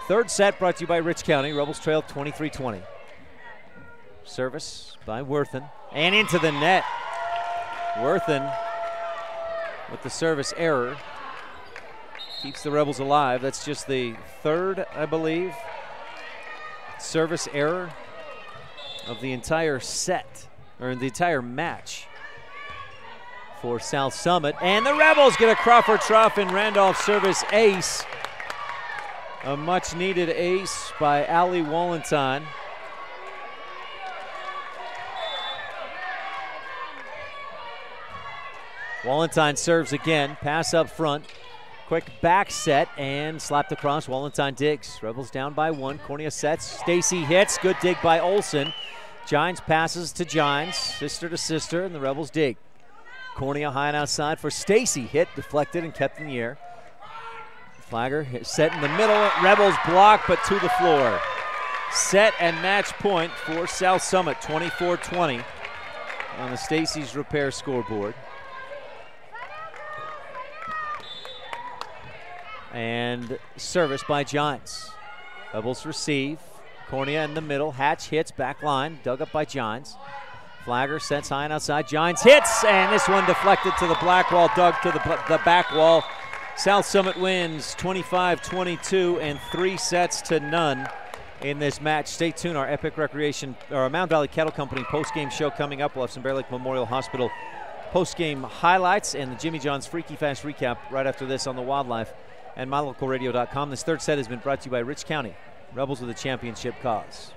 Third set brought to you by Rich County. Rebels trail 23-20. Service by Worthen, and into the net. Worthen with the service error keeps the Rebels alive. That's just the third, I believe, service error of the entire set, or the entire match for South Summit. And the Rebels get a Crawford Trough and Randolph service ace. A much needed ace by Ali Wallenstein. Wallenstein serves again, pass up front. Quick back set and slapped across. Wallenstein digs. Rebels down by 1. Cornea sets. Stacy hits. Good dig by Olsen. Gines passes to Gines. Sister to sister, and the Rebels dig. Cornea high and outside for Stacy. Hit, deflected, and kept in the air. Flagger set in the middle. Rebels block, but to the floor. Set and match point for South Summit. 24-20 on the Stacy's Repair scoreboard. And service by Gines. Rebels receive. Cornea in the middle. Hatch hits, back line, dug up by Gines. Flagger sets high and outside. Gines hits, and this one deflected to the black wall, dug to the back wall. South Summit wins 25-22 and 3 sets to none in this match. Stay tuned. Our Epic Recreation, or Mountain Valley Cattle Company post-game show coming up. We'll have some Bear Lake Memorial Hospital post-game highlights and the Jimmy John's Freaky Fast recap right after this on the Wildlife and mylocalradio.com. This third set has been brought to you by Rich County. Rebels with a championship cause.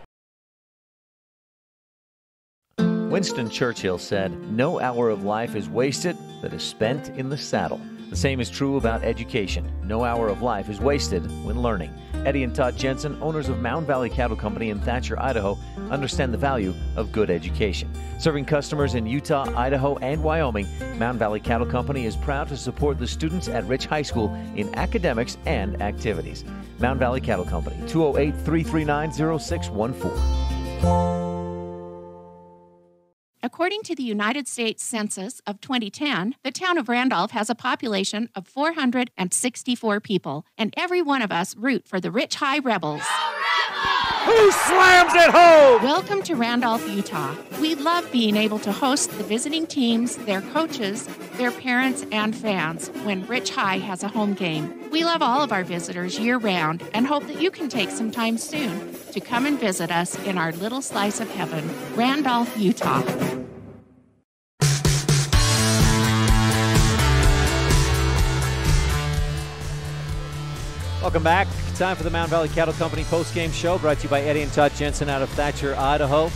Winston Churchill said, "No hour of life is wasted that is spent in the saddle." The same is true about education. No hour of life is wasted when learning. Eddie and Todd Jensen, owners of Mountain Valley Cattle Company in Thatcher, Idaho, understand the value of good education. Serving customers in Utah, Idaho, and Wyoming, Mountain Valley Cattle Company is proud to support the students at Rich High School in academics and activities. Mountain Valley Cattle Company, 208-339-0614. According to the United States Census of 2010, the town of Randolph has a population of 464 people, and every one of us root for the Rich High Rebels. Who slams it home? Welcome to Randolph, Utah. We love being able to host the visiting teams, their coaches, their parents, and fans when Rich High has a home game. We love all of our visitors year-round and hope that you can take some time soon to come and visit us in our little slice of heaven, Randolph, Utah. Welcome back. Time for the Mountain Valley Cattle Company post-game show, brought to you by Eddie and Todd Jensen out of Thatcher, Idaho.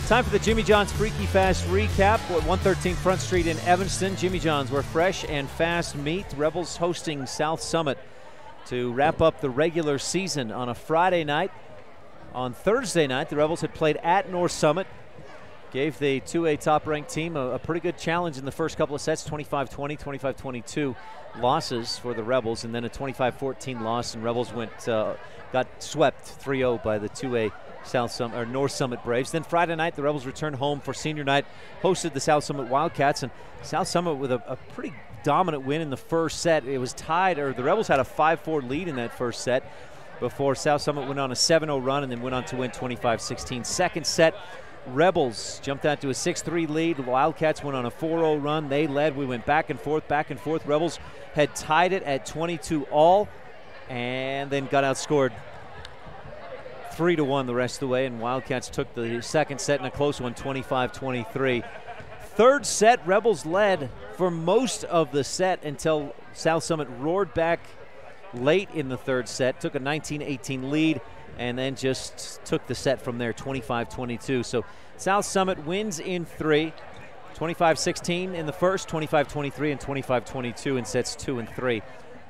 Time for the Jimmy John's Freaky Fast recap at 113 Front Street in Evanston. Jimmy John's, where fresh and fast meat. Rebels hosting South Summit to wrap up the regular season on a Friday night. On Thursday night, the Rebels had played at North Summit. Gave the 2A top-ranked team a pretty good challenge in the first couple of sets, 25-20, 25-22 losses for the Rebels, and then a 25-14 loss, and Rebels got swept 3-0 by the 2A North Summit Braves. Then Friday night, the Rebels returned home for senior night, hosted the South Summit Wildcats, and South Summit with a pretty dominant win in the first set. It was tied, or the Rebels had a 5-4 lead in that first set before South Summit went on a 7-0 run and then went on to win 25-16. Second set, Rebels jumped out to a 6-3 lead. The Wildcats went on a 4-0 run. They led. We went back and forth, back and forth. Rebels had tied it at 22-all and then got outscored 3-1 the rest of the way, and Wildcats took the second set in a close one, 25-23. Third set, Rebels led for most of the set until South Summit roared back late in the third set, took a 19-18 lead, and then just took the set from there, 25-22. So South Summit wins in three, 25-16 in the first, 25-23, and 25-22 in sets 2 and 3.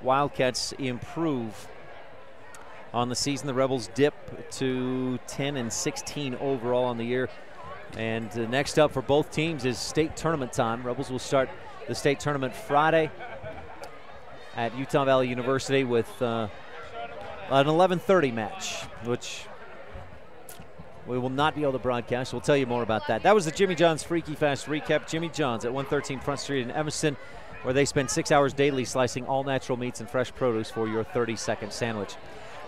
Wildcats improve on the season. The Rebels dip to 10-16 overall on the year. And next up for both teams is state tournament time. Rebels will start the state tournament Friday at Utah Valley University with an 11:30 match, which we will not be able to broadcast. We'll tell you more about that. That was the Jimmy John's Freaky Fast recap. Jimmy John's at 113 Front Street in Evanston, where they spend 6 hours daily slicing all natural meats and fresh produce for your 30-second sandwich.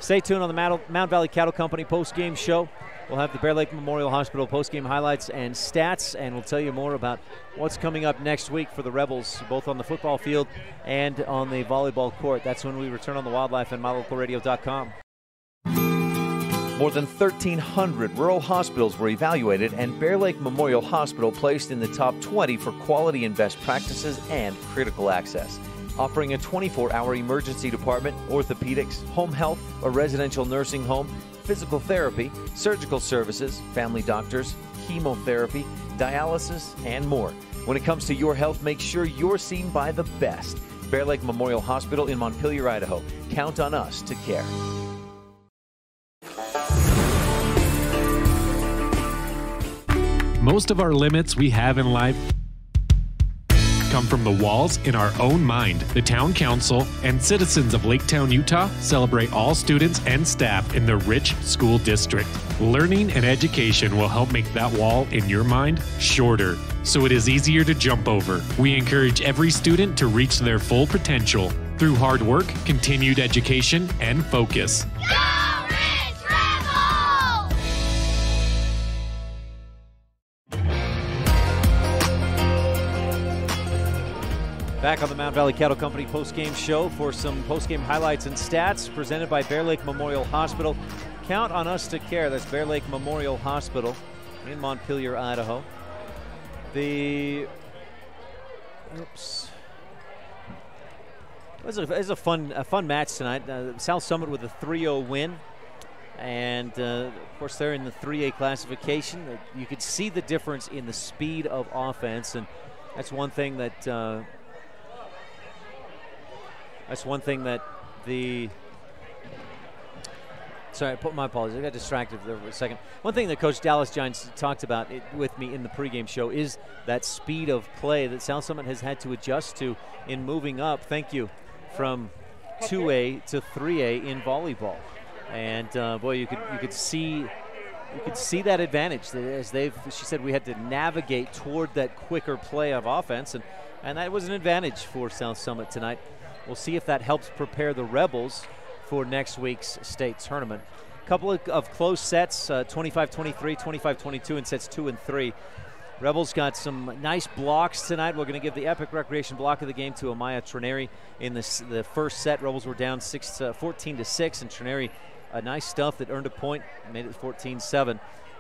Stay tuned on the Mountain Valley Cattle Company post-game show. We'll have the Bear Lake Memorial Hospital post-game highlights and stats, and we'll tell you more about what's coming up next week for the Rebels, both on the football field and on the volleyball court. That's when we return on the Wildlife and MyLocalRadio.com. More than 1,300 rural hospitals were evaluated, and Bear Lake Memorial Hospital placed in the top 20 for quality and best practices and critical access. Offering a 24-hour emergency department, orthopedics, home health, a residential nursing home, physical therapy, surgical services, family doctors, chemotherapy, dialysis, and more. When it comes to your health, make sure you're seen by the best. Bear Lake Memorial Hospital in Montpelier, Idaho. Count on us to care. Most of our limits we have in life come from the walls in our own mind. The Town Council and citizens of Laketown, Utah celebrate all students and staff in the Rich School District. Learning and education will help make that wall in your mind shorter, so it is easier to jump over. We encourage every student to reach their full potential through hard work, continued education, and focus. Back on the Mountain Valley Cattle Company post-game show for some post-game highlights and stats presented by Bear Lake Memorial Hospital. Count on us to care. That's Bear Lake Memorial Hospital in Montpelier, Idaho. It was a fun match tonight. South Summit with a 3-0 win. And, of course, they're in the 3A classification. You could see the difference in the speed of offense, and that's one thing that sorry, my apologies. I got distracted there for a second. One thing that Coach Dallas Giants talked about with me in the pregame show is that speed of play that South Summit has had to adjust to in moving up, thank you, from 2A to 3A in volleyball. And, boy, you could see you could see that advantage as she said we had to navigate toward that quicker play of offense, and that was an advantage for South Summit tonight. We'll see if that helps prepare the Rebels for next week's state tournament. A couple of close sets, 25-23, 25-22 in sets 2 and 3. Rebels got some nice blocks tonight. We're going to give the Epic Recreation block of the game to Amaya Trineri in the first set. Rebels were down 14-6, and Trineri, nice stuff that earned a point, made it 14-7.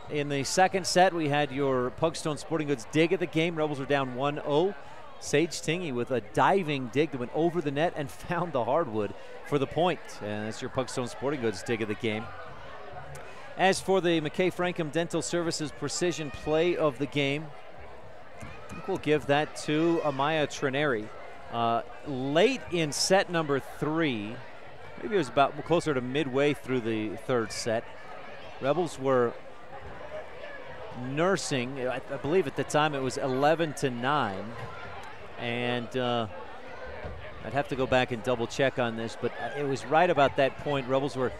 In the second set, we had your Pugstone Sporting Goods dig of the game. Rebels were down 1-0. Sage Tingy with a diving dig that went over the net and found the hardwood for the point. And that's your Pugstone Sporting Goods dig of the game. As for the McKay Frankham Dental Services Precision Play of the game, I think we'll give that to Amaya Trineri. Late in set number 3, maybe it was about closer to midway through the third set, Rebels were nursing, I believe at the time it was 11-9. And I'd have to go back and double check on this, but it was right about that point. Rebels were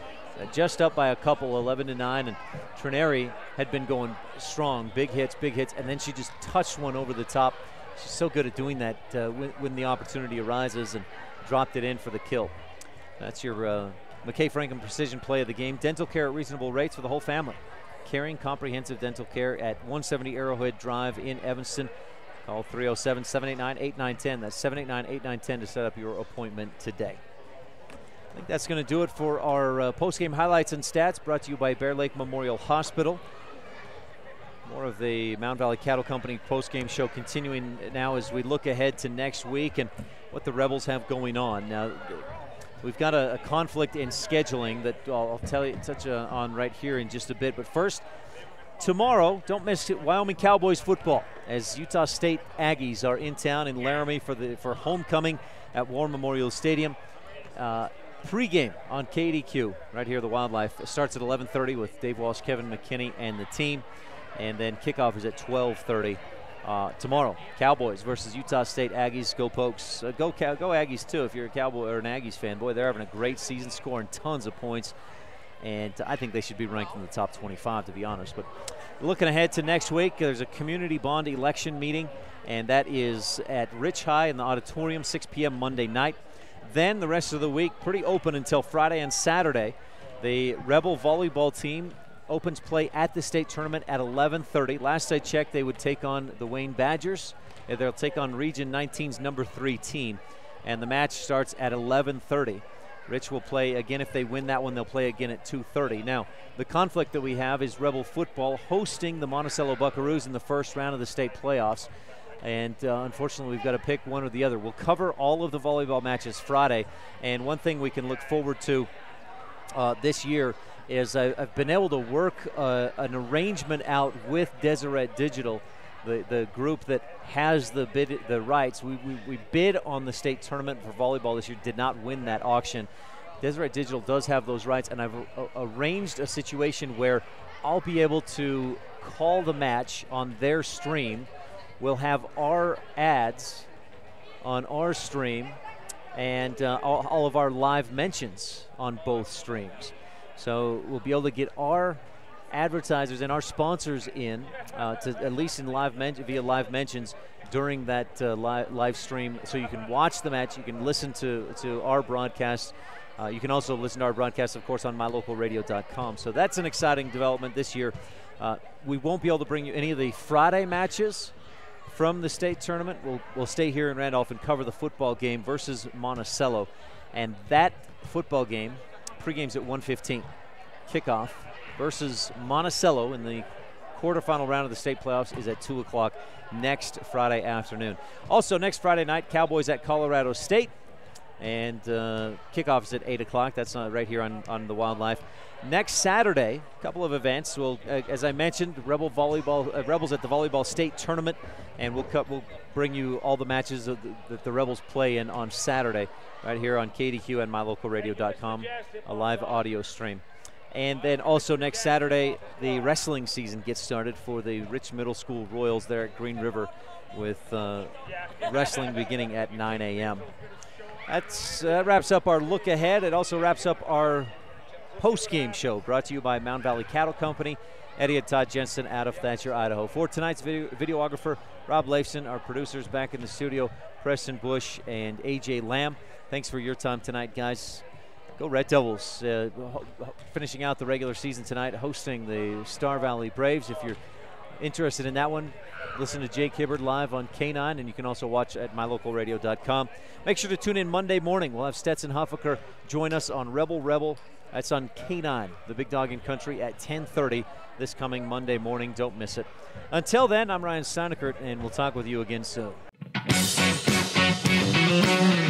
just up by a couple, 11-9, and Trineri had been going strong, big hits, and then she just touched one over the top. She's so good at doing that when the opportunity arises, and dropped it in for the kill. That's your McKay Frankham Precision Play of the game. Dental care at reasonable rates for the whole family. Caring comprehensive dental care at 170 Arrowhead Drive in Evanston. Call 307-789-8910. That's 789-8910 to set up your appointment today. I think that's going to do it for our post-game highlights and stats, brought to you by Bear Lake Memorial Hospital. More of the Mountain Valley Cattle Company post-game show continuing now as we look ahead to next week and what the Rebels have going on. Now, we've got a conflict in scheduling that I'll touch on right here in just a bit. But first, tomorrow, don't miss it, Wyoming Cowboys football, as Utah State Aggies are in town in Laramie for homecoming at War Memorial Stadium. Pre-game on KADQ right here at the Wildlife. It starts at 11:30 with Dave Walsh, Kevin McKinney, and the team, and then kickoff is at 12:30 tomorrow. Cowboys versus Utah State Aggies. Go Pokes. Go Aggies too if you're a Cowboy or an Aggies fan. Boy, they're having a great season, scoring tons of points. And I think they should be ranked in the top 25, to be honest. But looking ahead to next week, there's a community bond election meeting, and that is at Rich High in the auditorium, 6 p.m. Monday night. Then the rest of the week, pretty open until Friday and Saturday. The Rebel volleyball team opens play at the state tournament at 11:30. Last I checked, they would take on the Wayne Badgers. They'll take on Region 19's number 3 team, and the match starts at 11:30. Rich will play again. If they win that one, they'll play again at 2:30. Now, the conflict that we have is Rebel football hosting the Monticello Buckaroos in the first round of the state playoffs. And unfortunately, we've got to pick one or the other. We'll cover all of the volleyball matches Friday. And one thing we can look forward to this year is I've been able to work an arrangement out with Deseret Digital, the group that has the rights. We bid on the state tournament for volleyball this year, did not win that auction. Deseret Digital does have those rights, and I've arranged a situation where I'll be able to call the match on their stream. We'll have our ads on our stream and all of our live mentions on both streams. So we'll be able to get our advertisers and our sponsors in to at least in via live mentions during that live stream, so you can watch the match, you can listen to our broadcast. You can also listen to our broadcast, of course, on mylocalradio.com. So that's an exciting development this year. We won't be able to bring you any of the Friday matches from the state tournament. We'll stay here in Randolph and cover the football game versus Monticello. And that football game, pregame's at 1:15. Kickoff versus Monticello in the quarterfinal round of the state playoffs is at 2 o'clock next Friday afternoon. Also, next Friday night, Cowboys at Colorado State. And kickoff is at 8 o'clock. That's right here on the Wildlife. Next Saturday, a couple of events. We'll, as I mentioned, Rebels at the volleyball state tournament, and we'll bring you all the matches that the Rebels play in on Saturday, right here on KDQ and mylocalradio.com, a live audio stream. And then also next Saturday, the wrestling season gets started for the Rich Middle School Royals there at Green River, with wrestling beginning at 9 a.m. That wraps up our look ahead. It also wraps up our post-game show brought to you by Mountain Valley Cattle Company. Eddie and Todd Jensen out of Thatcher, Idaho. For tonight's videographer, Rob Leifson, our producers back in the studio, Preston Bush and A.J. Lamb. Thanks for your time tonight, guys. Go Red Devils. Finishing out the regular season tonight, hosting the Star Valley Braves. If you're interested in that one, listen to Jake Hibbard live on K9, and you can also watch at mylocalradio.com. Make sure to tune in Monday morning. We'll have Stetson Huffaker join us on Rebel. That's on K9, the Big Dog in Country, at 10:30 this coming Monday morning. Don't miss it. Until then, I'm Ryan STEINECKERT, and we'll talk with you again soon.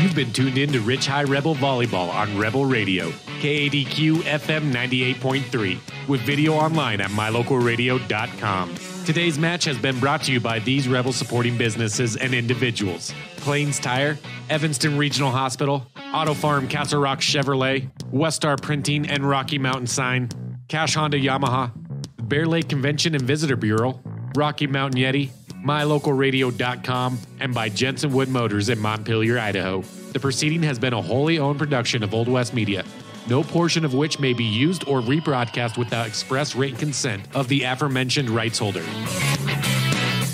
You've been tuned in to Rich High Rebel Volleyball on Rebel Radio, KADQ FM 98.3, with video online at mylocalradio.com. Today's match has been brought to you by these Rebel supporting businesses and individuals: Plains Tire, Evanston Regional Hospital, Auto Farm Castle Rock Chevrolet, Westar Printing and Rocky Mountain Sign, Cash Honda Yamaha, Bear Lake Convention and Visitor Bureau, Rocky Mountain Yeti, mylocalradio.com, and by Jensen Wood Motors in Montpelier, Idaho. The proceeding has been a wholly owned production of Old West Media, no portion of which may be used or rebroadcast without express written consent of the aforementioned rights holder.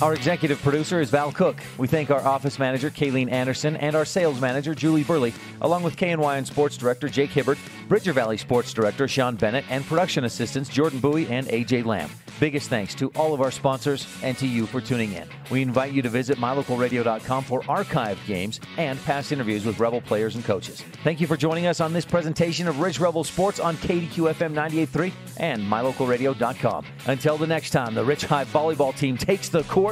Our executive producer is Val Cook. We thank our office manager, Kayleen Anderson, and our sales manager, Julie Burley, along with KNYN Sports Director, Jake Hibbert, Bridger Valley Sports Director, Sean Bennett, and production assistants, Jordan Bowie and A.J. Lamb. Biggest thanks to all of our sponsors and to you for tuning in. We invite you to visit mylocalradio.com for archived games and past interviews with Rebel players and coaches. Thank you for joining us on this presentation of Ridge Rebel Sports on KDQ FM 98.3 and mylocalradio.com. Until the next time, the Rich High volleyball team takes the court.